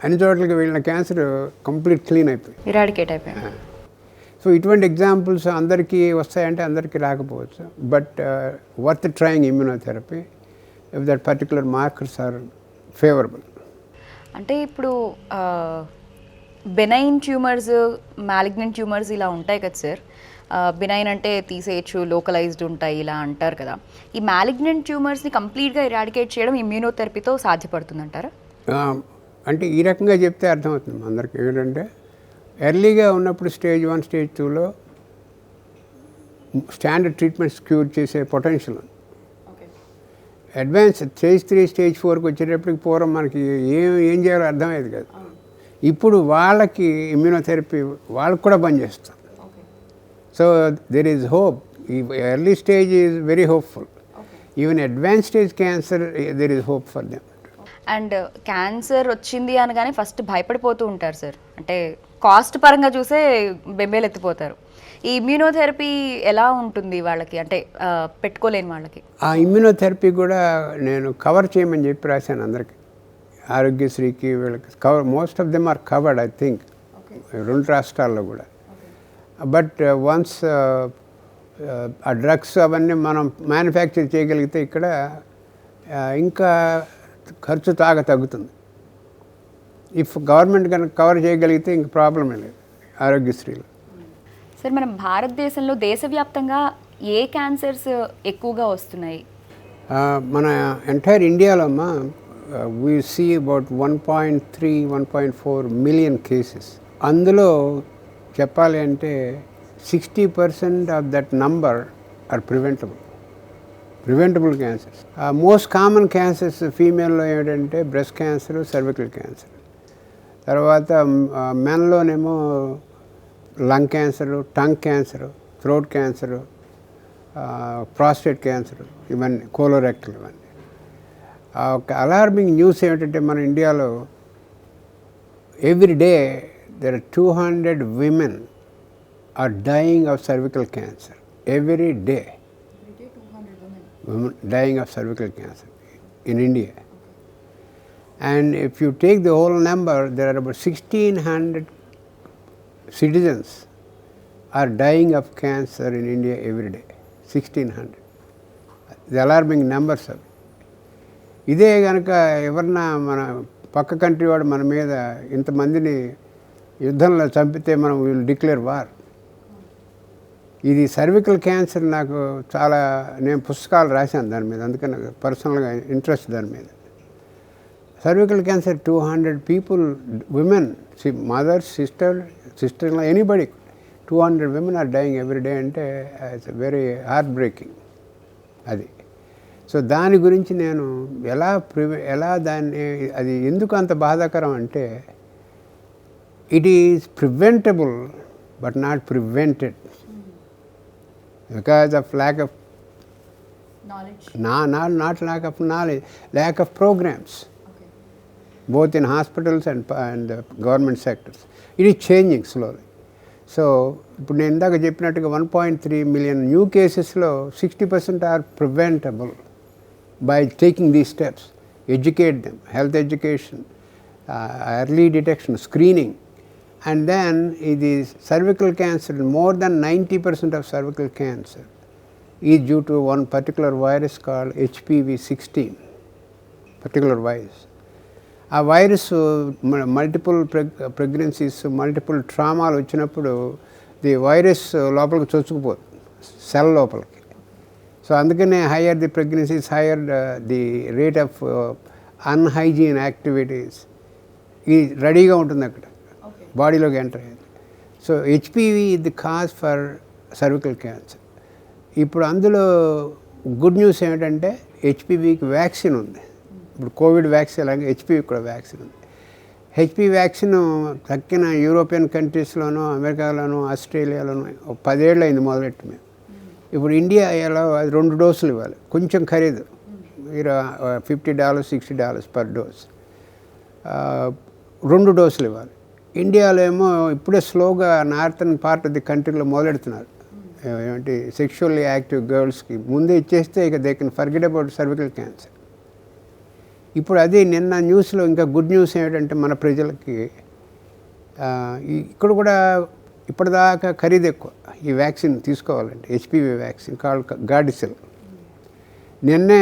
అన్ని చోట్లకి వెళ్ళిన క్యాన్సర్ కంప్లీట్ క్లీన్ అయిపోయింది, ఇరాడికేట్ అయిపోయింది. సో ఇటువంటి ఎగ్జాంపుల్స్ అందరికీ వస్తాయంటే అందరికీ రాకపోవచ్చు. But worth trying immunotherapy if that particular markers are favourable. అంటే ఇప్పుడు బెనైన్ ట్యూమర్స్, మ్యాలిగ్నెంట్ ట్యూమర్స్ ఇలా ఉంటాయి కదా సార్. బినైన్ అంటే తీసేయచ్చు, లోకలైజ్డ్ ఉంటాయి ఇలా అంటారు కదా. ఈ మ్యాలిగ్నెంట్ ట్యూమర్స్ని కంప్లీట్గా ఇరాడికేట్ చేయడం ఇమ్యూనోథెరపీతో సాధ్యపడుతుందంటారా? అంటే ఈ రకంగా చెప్తే అర్థమవుతుంది అందరికి. ఏంటంటే ఎర్లీగా ఉన్నప్పుడు స్టేజ్ 1, స్టేజ్ 2లో స్టాండర్డ్ ట్రీట్మెంట్స్ క్యూర్ చేసే పొటెన్షియల్ ఉంది. అడ్వాన్స్ స్టేజ్ 3, స్టేజ్ 4కి వచ్చేటప్పటికి పూర్వం మనకి ఏం చేయాలో అర్థమయ్యేది కదా. ఇప్పుడు వాళ్ళకి ఇమ్యూనోథెరపీ వాళ్ళకి కూడా పనిచేస్తుంది. So there is hope. ఈ early stage is very hopeful. Even advance stage cancer there is hope for them. And cancer వచ్చింది అనగానే ఫస్ట్ భయపడిపోతూ ఉంటారు సార్. అంటే కాస్ట్ పరంగా చూసే బెంబేలు ఎత్తిపోతారు. ఈ ఇమ్యూనోథెరపీ ఎలా ఉంటుంది వాళ్ళకి, అంటే పెట్టుకోలేని వాళ్ళకి? ఆ ఇమ్యూనోథెరపీ కూడా నేను కవర్ చేయమని చెప్పి రాశాను అందరికీ. ఆరోగ్యశ్రీకి వీళ్ళకి cover, most of them are covered I think 2 రాష్ట్రాల్లో కూడా. బట్ వన్స్ ఆ డ్రగ్స్ అవన్నీ మనం మ్యానుఫ్యాక్చర్ చేయగలిగితే ఇక్కడ ఇంకా ఖర్చు తగ్గుతుంది. ఇఫ్ గవర్నమెంట్ కనుక కవర్ చేయగలిగితే ఇంక ప్రాబ్లమే లేదు ఆరోగ్యశ్రీలో. సార్, మనం భారతదేశంలో దేశవ్యాప్తంగా ఏ క్యాన్సర్స్ ఎక్కువగా వస్తున్నాయి? మన ఎంటైర్ ఇండియాలో అమ్మా we see about 1.3-1.4 million cases. అందులో చెప్పాలి అంటే 60% of that number are preventable cancers. Most common cancers ఫీమేల్లో ఏమిటంటే బ్రెస్ట్ క్యాన్సర్, సర్వికల్ క్యాన్సర్. తర్వాత మెన్లోనేమో lung cancer, tongue cancer, throat cancer, prostate cancer, ఇవన్నీ కోలోరెక్టల్. ఇవన్నీ ఒక అలార్మింగ్ న్యూస్ ఏమిటంటే మన ఇండియాలో every day there are 200 women are dying of cervical cancer. Every day women dying of cervical cancer in India. And if you take the whole number, there are about 1,600 citizens are dying of cancer in India every day. 1,600. The alarming numbers of it. ఇదే కనుక ఎవరన్నా మన పక్క కంట్రీ వాడు మన మీద ఇంతమందిని యుద్ధంలో చంపితే మనం విల్ డిక్లేర్ వార్. ఇది సర్వికల్ క్యాన్సర్ నాకు చాలా, నేను పుస్తకాలు రాశాను దాని మీద, అందుకని నాకు పర్సనల్గా ఇంట్రెస్ట్ దాని మీద. Cervical cancer 200 people, women, mother, sister, anybody, 200 women are dying every day అంటే ఇట్స్ వెరీ హార్ట్ బ్రేకింగ్ అది. సో దాని గురించి నేను ఎలా దాన్ని, అది ఎందుకు అంత బాధాకరం అంటే it is preventable but not prevented. Because of lack of knowledge. Not lack of knowledge, lack of programs. Okay. both in hospitals and the government sectors. It is changing slowly. So ఇప్పుడు నేను ఇందాక చెప్పినట్టుగా 1.3 million న్యూ కేసెస్లో 60% are preventable by taking these steps. Educate them, health education, early detection, screening. And then ఇది cervical cancer, more than 90% of cervical cancer is due to one particular virus called HPV-16, particular virus. ఆ వైరస్ మల్టిపుల్ ప్రెగ్నెన్సీస్, మల్టిపుల్ ట్రామాలు వచ్చినప్పుడు ది వైరస్ లోపలికి చొచ్చుకుపోతుంది సెల్ లోపలికి. సో అందుకనే higher the pregnancies, higher the rate of unhygiene activities ఈ రెడీగా ఉంటుంది అక్కడ బాడీలోకి ఎంటర్ అయ్యేది. So HPV is the cause for cervical cancer. ఇప్పుడు అందులో గుడ్ న్యూస్ ఏమిటంటే HPVకి వ్యాక్సిన్ ఉంది. ఇప్పుడు కోవిడ్ వ్యాక్సిన్ అలాగే HPV కూడా వ్యాక్సిన్ ఉంది. HPV వ్యాక్సిన్ తక్కిన యూరోపియన్ కంట్రీస్లోనూ, అమెరికాలోనూ, ఆస్ట్రేలియాలోనూ 10 ఏళ్ళు అయింది మొదలెట్టి మేము. ఇప్పుడు ఇండియాలో అది 2 డోసులు ఇవ్వాలి, కొంచెం ఖరీదు, $50, $60 పర్ డోస్. 2 డోసులు ఇవ్వాలి. ఇండియాలో ఏమో ఇప్పుడే స్లోగా నార్థన్ పార్ట్ ఆఫ్ ది కంట్రీలో మొదలెడుతున్నారు. ఏమంటే సెక్షువల్లీ యాక్టివ్ గర్ల్స్కి ముందే ఇచ్చేస్తే ఇక they can forget about cervical cancer. ఇప్పుడు అది నిన్న న్యూస్లో ఇంకా గుడ్ న్యూస్ ఏమిటంటే మన ప్రజలకి ఇక్కడ కూడా ఇప్పటిదాకా ఖరీదు ఎక్కువ ఈ వ్యాక్సిన్ తీసుకోవాలంటే, HPV వ్యాక్సిన్ కాల్డ్ గార్డిసిల్. నిన్నే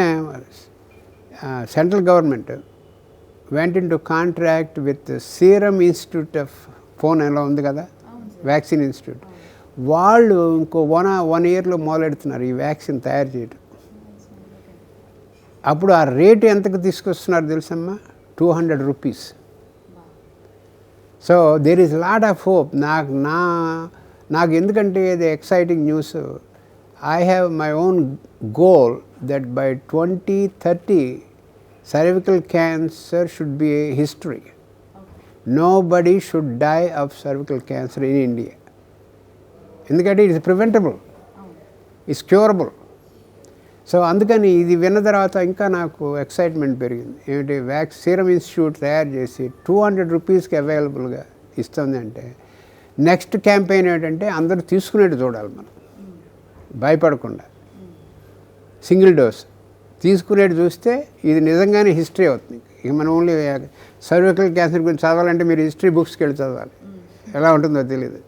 central government went into contract with Serum Institute of పూణేలో ఉంది కదా వ్యాక్సిన్ ఇన్స్టిట్యూట్, వాళ్ళు ఇంకో 1 ఇయర్లో మొదలెడుతున్నారు ఈ వ్యాక్సిన్ తయారు చేయడం. అప్పుడు ఆ రేటు ఎంతకు తీసుకొస్తున్నారు తెలుసమ్మా? 200 rupees. So there is lot of hope. నాకు ఎందుకంటే ఇది exciting news. I have my own goal that by 2030 cervical cancer should be a history. Nobody should die of cervical cancer in India. ఎందుకంటే it is preventable, it's curable. So అందుకని ఇది విన్న తర్వాత ఇంకా నాకు ఎక్సైట్మెంట్ పెరిగింది. ఏమిటి సీరం ఇన్స్టిట్యూట్ తయారు చేసి 200 రూపీస్కి అవైలబుల్గా ఇస్తుంది అంటే నెక్స్ట్ క్యాంపెయిన్ ఏంటంటే అందరూ తీసుకునేట్టు చూడాలి మనం, భయపడకుండా. సింగిల్ డోస్ తీసుకునేట్టు చూస్తే ఇది నిజంగానే హిస్టరీ అవుతుంది. ఇక మనం ఓన్లీ సర్వికల్ క్యాన్సర్ గురించి చదవాలంటే మీరు హిస్టరీ బుక్స్కి వెళ్ళి చదవాలి, ఎలా ఉంటుందో తెలియదు.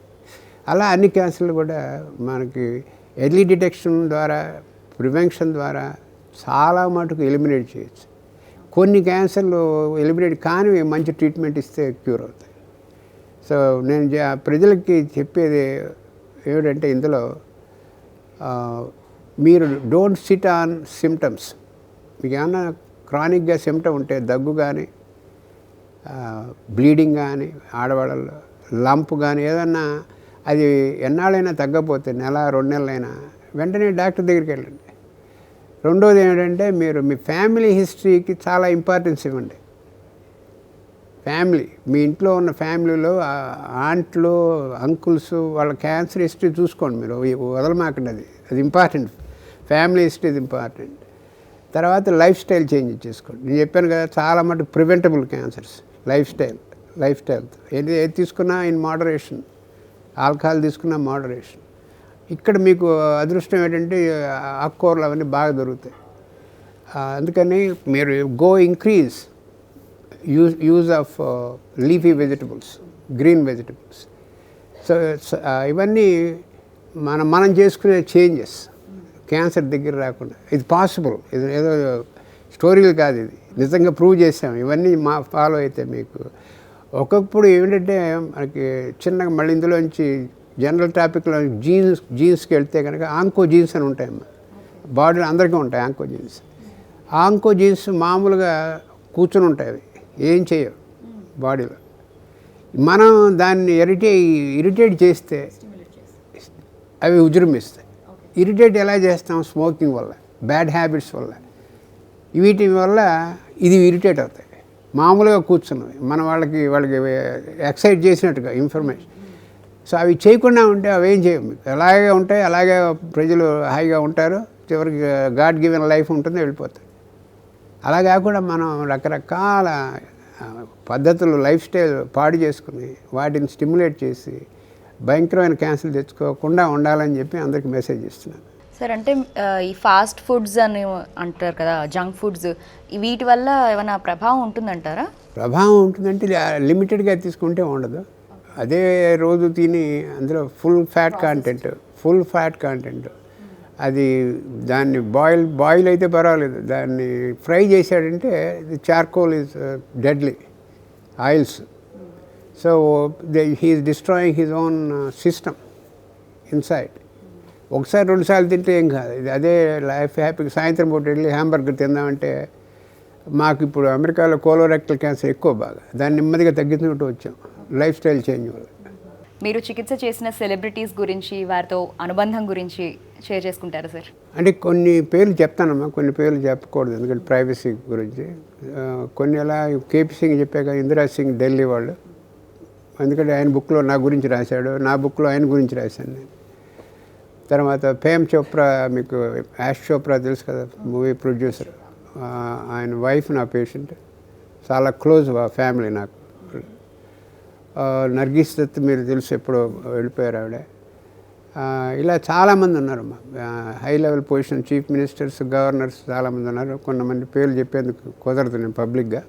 అలా అన్ని క్యాన్సర్లు కూడా మనకి ఎర్లీ డిటెక్షన్ ద్వారా, ప్రివెన్షన్ ద్వారా చాలా మటుకు ఎలిమినేట్ చేయొచ్చు. కొన్ని క్యాన్సర్లు ఎలిమినేట్ కానీ మంచి ట్రీట్మెంట్ ఇస్తే క్యూర్ అవుతాయి. సో నేను ప్రజలకి చెప్పేది ఏమిటంటే ఇందులో మీరు డోంట్ సిట్ ఆన్ సిమ్టమ్స్. మీకు ఏమన్నా క్రానిక్గా సిమ్టమ్ ఉంటే దగ్గు కానీ, బ్లీడింగ్ కానీ, ఆడవాళ్ళలో లంప్ కానీ ఏదన్నా అది ఎన్నాళ్ళైనా తగ్గపోతే 1-2 నెలలైనా వెంటనే డాక్టర్ దగ్గరికి వెళ్ళండి. రెండోది ఏంటంటే మీరు మీ ఫ్యామిలీ హిస్టరీకి చాలా ఇంపార్టెన్స్ ఇవ్వండి. ఫ్యామిలీ, మీ ఇంట్లో ఉన్న ఫ్యామిలీలో ఆంట్లు, అంకుల్స్ వాళ్ళ క్యాన్సర్ హిస్టరీ చూసుకోండి. మీరు వదలమాకండి, అది ఇంపార్టెంట్. ఫ్యామిలీ హిస్టరీ ఇది ఇంపార్టెంట్. తర్వాత లైఫ్ స్టైల్ చేంజ్ చేసుకోండి. నేను చెప్పాను కదా చాలా మటుకు ప్రివెంటబుల్ క్యాన్సర్స్. లైఫ్ స్టైల్ ఏది తీసుకున్నా ఇన్ మోడరేషన్. ఆల్కహాల్ తీసుకున్నా మోడరేషన్. ఇక్కడ మీకు అదృష్టం ఏంటంటే ఆకుకూరలు అవన్నీ బాగా దొరుకుతాయి. అందుకని మీరు increase use of leafy vegetables, green vegetables. So ఇవన్నీ మనం చేసుకునే చేంజెస్ క్యాన్సర్ దగ్గర రాకుండా. ఇది పాసిబుల్, ఇది ఏదో స్టోరీలు కాదు, ఇది నిజంగా ప్రూవ్ చేసాం. ఇవన్నీ ఫాలో అయితే మీకు ఒకప్పుడు ఏమిటంటే మనకి చిన్నగా మళ్ళీ ఇందులోంచి జనరల్ టాపిక్లో జీన్స్కి వెళ్తే కనుక ఆంకో జీన్స్ అని ఉంటాయమ్మా. బాడీలో అందరికీ ఉంటాయి ఆంకో జీన్స్. ఆంకో జీన్స్ మామూలుగా కూర్చొని ఉంటాయి, అవి ఏం చేయవు బాడీలో. మనం దాన్ని ఇరిటేట్ చేస్తే అవి ఉజృంభిస్తాయి. ఇరిటేట్ ఎలా చేస్తాం? స్మోకింగ్ వల్ల, బ్యాడ్ హ్యాబిట్స్ వల్ల, వీటి వల్ల ఇది ఇరిటేట్ అవుతాయి. మామూలుగా కూర్చున్నవి మన వాళ్ళకి ఎక్సైట్ చేసినట్టుగా ఇన్ఫర్మేషన్. సో అవి చేయకుండా ఉంటే అవి ఏం చేయము, అలాగే ఉంటాయి. అలాగే ప్రజలు హాయిగా ఉంటారు, చివరికి గాడ్ గివెన్ లైఫ్ ఉంటుంది, వెళ్ళిపోతాయి. అలా కాకుండా మనం రకరకాల పద్ధతులు లైఫ్ స్టైల్ పాడు చేసుకుని వాటిని స్టిమ్యులేట్ చేసి భయంకరమైన క్యాన్సర్ తెచ్చుకోకుండా ఉండాలని చెప్పి అందరికి మెసేజ్ ఇస్తున్నాను. సార్ అంటే ఈ ఫాస్ట్ ఫుడ్స్ అని అంటారు కదా, జంక్ ఫుడ్స్, వీటి వల్ల ఏమైనా ప్రభావం ఉంటుందంటారా? ప్రభావం ఉంటుందంటే లిమిటెడ్గా తీసుకుంటే ఉండదు. అదే రోజు తిని అందులో ఫుల్ ఫ్యాట్ కాంటెంట్ అది దాన్ని బాయిల్ అయితే పర్వాలేదు, దాన్ని ఫ్రై చేశాడంటే charcoal is deadly oils. So he's destroying his own system inside. ఒకసారి 2 సార్లు తింటే ఏం కాదు, ఇది అదే లైఫ్ హ్యాపీగా సాయంత్రం పూట వెళ్ళి హ్యాంబర్గర్ తిందామంటే మాకు ఇప్పుడు అమెరికాలో కోలోరెక్టల్ క్యాన్సర్ ఎక్కువ బాగా, దాన్ని నెమ్మదిగా తగ్గించుకుంటూ వచ్చాం లైఫ్ స్టైల్ చేంజ్ వల్ల. మీరు చికిత్స చేసిన సెలబ్రిటీస్ గురించి, వారితో అనుబంధం గురించి షేర్ చేసుకుంటారా సార్? అంటే కొన్ని పేర్లు చెప్తానమ్మా, కొన్ని పేర్లు చెప్పకూడదు ఎందుకంటే ప్రైవసీ గురించి. కొన్ని ఎలా కేపీ సింగ్ చెప్పాక ఇందిరా సింగ్ ఢిల్లీ వాళ్ళు, ఎందుకంటే ఆయన బుక్లో నా గురించి రాశాడు, నా బుక్లో ఆయన గురించి రాశాను నేను. తర్వాత ఫేమ్ చోప్రా, మీకు యాష్ చోప్రా తెలుసు కదా, మూవీ ప్రొడ్యూసర్, ఆయన వైఫ్ నా పేషెంట్, చాలా క్లోజ్ ఫ్యామిలీ నాకు. నర్గిస్ దత్ మీరు తెలుసు, ఎప్పుడో వెళ్ళిపోయారు ఆవిడ. ఇలా చాలామంది ఉన్నారు high level position, chief ministers, governors చాలామంది ఉన్నారు. కొంతమంది పేర్లు చెప్పేందుకు కుదరదు నేను పబ్లిక్గా.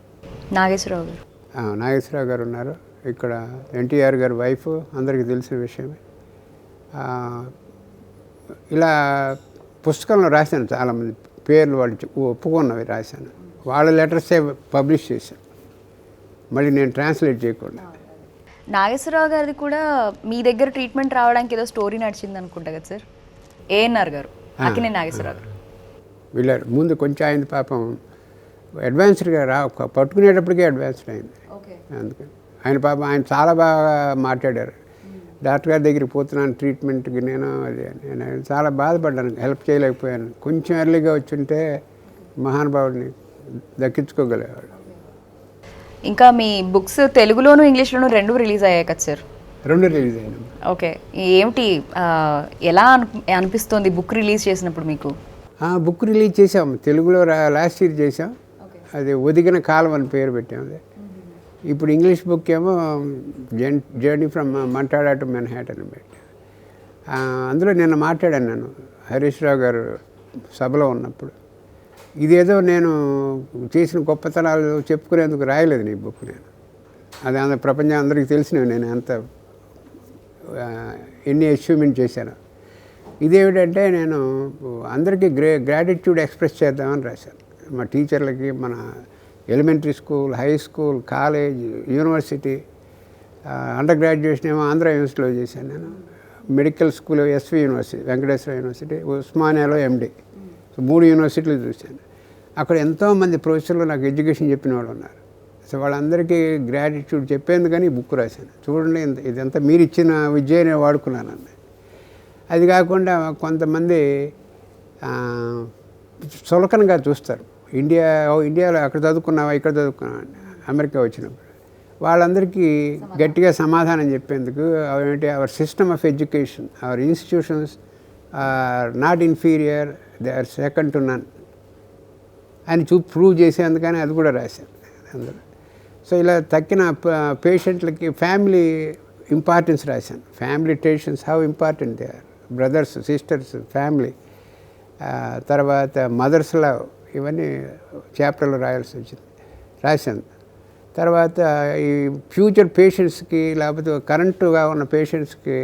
నాగేశ్వరరావు గారు ఉన్నారు ఇక్కడ, ఎన్టీఆర్ గారి వైఫ్, అందరికీ తెలిసిన విషయమే. ఇలా పుస్తకంలో రాశాను చాలామంది పేర్లు, వాళ్ళు ఒప్పుకున్నవి రాశాను. వాళ్ళ లెటర్సే పబ్లిష్ చేశాను, మళ్ళీ నేను ట్రాన్స్లేట్ చేయకుండా. నాగేశ్వరరావు గారిది కూడా మీ దగ్గర ట్రీట్మెంట్ రావడానికి ఏదో స్టోరీ నడిచింది అనుకుంటా కదా సార్? ఏఎన్ఆర్ గారు, అక్కినే నాగేశ్వరరావు గారు వీళ్ళారు. ముందు కొంచెం అయింది పాపం, అడ్వాన్స్డ్గా పట్టుకునేటప్పటికే అడ్వాన్స్డ్ అయింది. అందుకని ఆయన చాలా బాగా మాట్లాడారు. డాక్టర్ గారి దగ్గరికి పోతున్నాను ట్రీట్మెంట్కి, నేను చాలా బాధపడ్డాను, హెల్ప్ చేయలేకపోయాను. కొంచెం ఎర్లీగా వచ్చుంటే మహానుభావుడిని దక్కించుకోగలేవాడు. ఇంకా మీ బుక్స్ తెలుగులోను ఇంగ్లీష్లోను 2 రిలీజ్ అయ్యాయి కదా సార్? 2 రిలీజ్ అయినాయి. ఓకే, ఏమిటి ఎలా అనిపిస్తుంది బుక్ రిలీజ్ చేసినప్పుడు మీకు? బుక్ రిలీజ్ చేసాం, తెలుగులో లాస్ట్ ఇయర్ చేసాం. అది ఒదిగిన కాలం అని పేరు పెట్టాం. అది ఇప్పుడు ఇంగ్లీష్ బుక్ ఏమో జర్నీ ఫ్రమ్ మంటాడా టు మెన్హాటన్ అని పెట్టాను. అందులో నిన్న మాట్లాడాను నేను హరీష్ రావు గారు సభలో ఉన్నప్పుడు. ఇదేదో నేను చేసిన గొప్పతనాలు చెప్పుకునేందుకు రాయలేదు నీ బుక్ నేను, అది ప్రపంచం అందరికీ తెలిసినవి నేను ఎంత ఎన్ని అచీవ్మెంట్ చేశాను. ఇదేమిటంటే నేను అందరికీ గ్రాటిట్యూడ్ ఎక్స్ప్రెస్ చేద్దామని రాశాను. మా టీచర్లకి, మన elementary school, high school, college, university, under graduation ఏమో ఆంధ్ర యూనివర్సిటీలో చేశాను నేను. Medical school SV university, Venkateswara university, ఉస్మానియాలో ఎండి, 3 యూనివర్సిటీలు చూశాను. అక్కడ ఎంతోమంది ప్రొఫెసర్లు నాకు ఎడ్యుకేషన్ చెప్పిన వాళ్ళు ఉన్నారు. సో వాళ్ళందరికీ గ్రాటిట్యూడ్ చెప్పేందుకని ఈ బుక్ రాశాను. చూడండి, ఇదంతా మీరు ఇచ్చిన విద్యనే వాడుకున్నానండి. అది కాకుండా కొంతమంది చులకనగా చూస్తారు. ఇండియాలో అక్కడ చదువుకున్నావా, ఇక్కడ చదువుకున్నావా, అమెరికా వచ్చినప్పుడు వాళ్ళందరికీ గట్టిగా సమాధానం చెప్పేందుకు ఏంటి, our system of education, our institutions are not inferior, they are second to none అని ప్రూవ్ చేసేందుకని అది కూడా రాశాను అందులో. సో ఇలా తక్కిన పేషెంట్లకి ఫ్యామిలీ ఇంపార్టెన్స్ రాశాను. Family traditions how important they are, brothers, sisters, family, తర్వాత మదర్స్ లవ్, ఇవన్నీ చాప్టర్లో రాయాల్సి వచ్చింది, రాశాను. తర్వాత ఈ ఫ్యూచర్ పేషెంట్స్కి, లేకపోతే కరెంటుగా ఉన్న పేషెంట్స్కి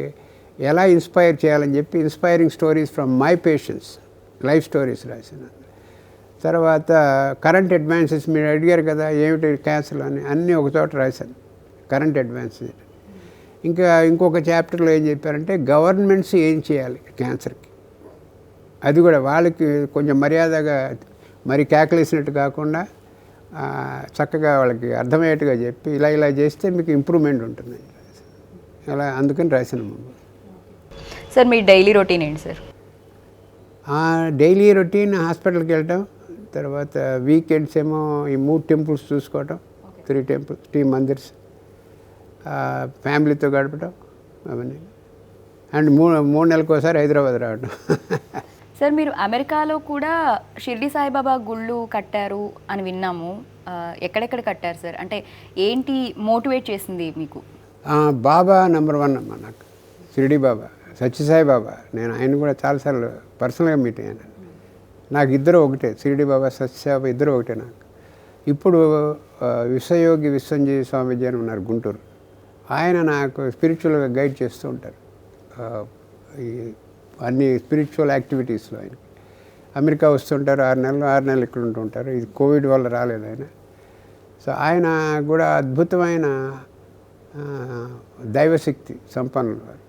ఎలా ఇన్స్పైర్ చేయాలని చెప్పి inspiring stories from my patients, life stories రాశాను. తర్వాత కరెంట్ అడ్వాన్సెస్, మీరు అడిగారు కదా ఏమిటి క్యాన్సర్లు అని, అన్నీ ఒక చోట రాశాను, కరెంట్ అడ్వాన్సెస్. ఇంకొక చాప్టర్లో ఏం చెప్పారంటే గవర్నమెంట్స్ ఏం చేయాలి క్యాన్సర్కి, అది కూడా వాళ్ళకి కొంచెం మర్యాదగా, మరి కేకలేసినట్టు కాకుండా చక్కగా వాళ్ళకి అర్థమయ్యేట్టుగా చెప్పి ఇలా చేస్తే మీకు ఇంప్రూవ్మెంట్ ఉంటుంది అలా, అందుకని రాశాను. సార్ మీ డైలీ రొటీన్ ఏంటి సార్? డైలీ రొటీన్ హాస్పిటల్కి వెళ్ళటం, తర్వాత వీకెండ్స్ ఏమో ఈ 3 టెంపుల్స్ చూసుకోవటం, 3 టెంపుల్స్, 3 మందిర్స్, ఫ్యామిలీతో గడపటం, అవన్నీ. అండ్ 3 నెలలకు ఒకసారి హైదరాబాద్ రావడం. సార్ మీరు అమెరికాలో కూడా షిర్డీ సాయిబాబా గుళ్ళు కట్టారు అని విన్నాము. ఎక్కడెక్కడ కట్టారు సార్? అంటే ఏంటి మోటివేట్ చేసింది మీకు? బాబా నెంబర్ 1 అమ్మా నాకు, షిరిడి బాబా, సత్యసాయి బాబా. నేను ఆయన కూడా చాలాసార్లు పర్సనల్గా మీట్ అయ్యాను. నాకు ఇద్దరు ఒకటే, షిరిడి బాబా సత్యసాయి బాబా ఇద్దరు ఒకటే నాకు. ఇప్పుడు విశ్వయోగి విశ్వంజీవి స్వామీజీ అని ఉన్నారు గుంటూరు, ఆయన నాకు స్పిరిచువల్గా గైడ్ చేస్తూ ఉంటారు ఈ అన్ని స్పిరిచువల్ యాక్టివిటీస్లో. ఆయన అమెరికా వస్తుంటారు, 6 నెలలు ఇక్కడ ఉంటుంటారు. ఇది కోవిడ్ వల్ల రాలేదు ఆయన. సో ఆయన కూడా అద్భుతమైన దైవశక్తి సంపన్నులు వారు.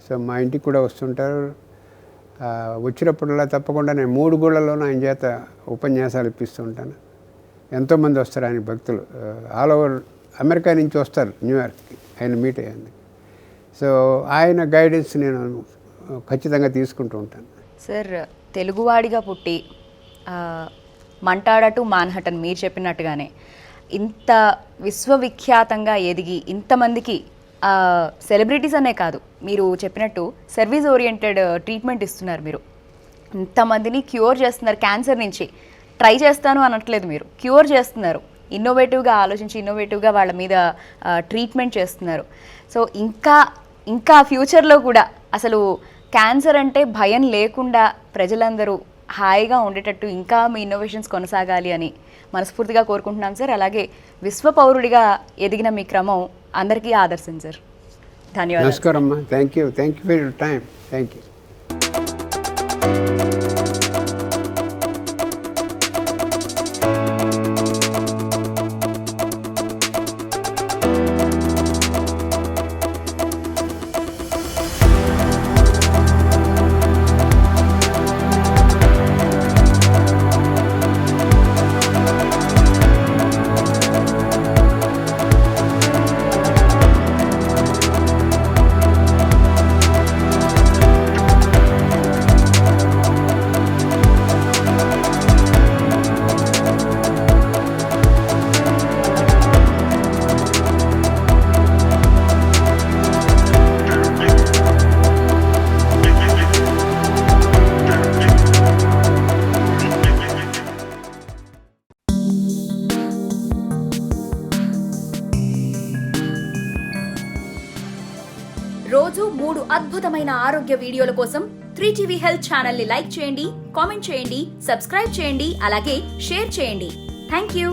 సో మా ఇంటికి కూడా వస్తుంటారు. వచ్చినప్పుడల్లా తప్పకుండా నేను 3 గుళ్ళలోనూ ఆయన చేత ఉపన్యాసాలు ఇప్పిస్తూ ఉంటాను. ఎంతోమంది వస్తారు ఆయన భక్తులు, ఆల్ ఓవర్ అమెరికా నుంచి వస్తారు న్యూయార్క్కి ఆయన మీట్ అయ్యేందుకు. సో ఆయన గైడెన్స్ నేను ఖచ్చితంగా తీసుకుంటూ ఉంటాను. సార్, తెలుగువాడిగా పుట్టి మంటాడ టు మాన్హటన్ మీరు చెప్పినట్టుగానే ఇంత విశ్వవిఖ్యాతంగా ఎదిగి ఇంతమందికి సెలబ్రిటీస్ అనే కాదు, మీరు చెప్పినట్టు సర్వీస్ ఓరియంటెడ్ ట్రీట్మెంట్ ఇస్తున్నారు. మీరు ఇంతమందిని క్యూర్ చేస్తున్నారు. క్యాన్సర్ నుంచి ట్రై చేస్తాను అనట్లేదు, మీరు క్యూర్ చేస్తున్నారు. ఇన్నోవేటివ్గా ఆలోచించి ఇన్నోవేటివ్గా వాళ్ళ మీద ట్రీట్మెంట్ చేస్తున్నారు. సో ఇంకా ఫ్యూచర్లో కూడా అసలు క్యాన్సర్ అంటే భయం లేకుండా ప్రజలందరూ హాయిగా ఉండేటట్టు ఇంకా మీ ఇన్నోవేషన్స్ కొనసాగాలి అని మనస్ఫూర్తిగా కోరుకుంటున్నాం సార్. అలాగే విశ్వ పౌరుడిగా ఎదిగిన మీ క్రమం అందరికీ ఆదర్శం సార్. ధన్యవాదాలు. నమస్కారం అమ్మా. Thank you for your time. Thank you. రోజు 3 అద్భుతమైన ఆరోగ్య వీడియోల కోసం 3TV హెల్త్ ఛానల్ ని లైక్ చేయండి, కామెంట్ చేయండి, సబ్స్క్రైబ్ చేయండి, అలాగే షేర్ చేయండి. Thank you.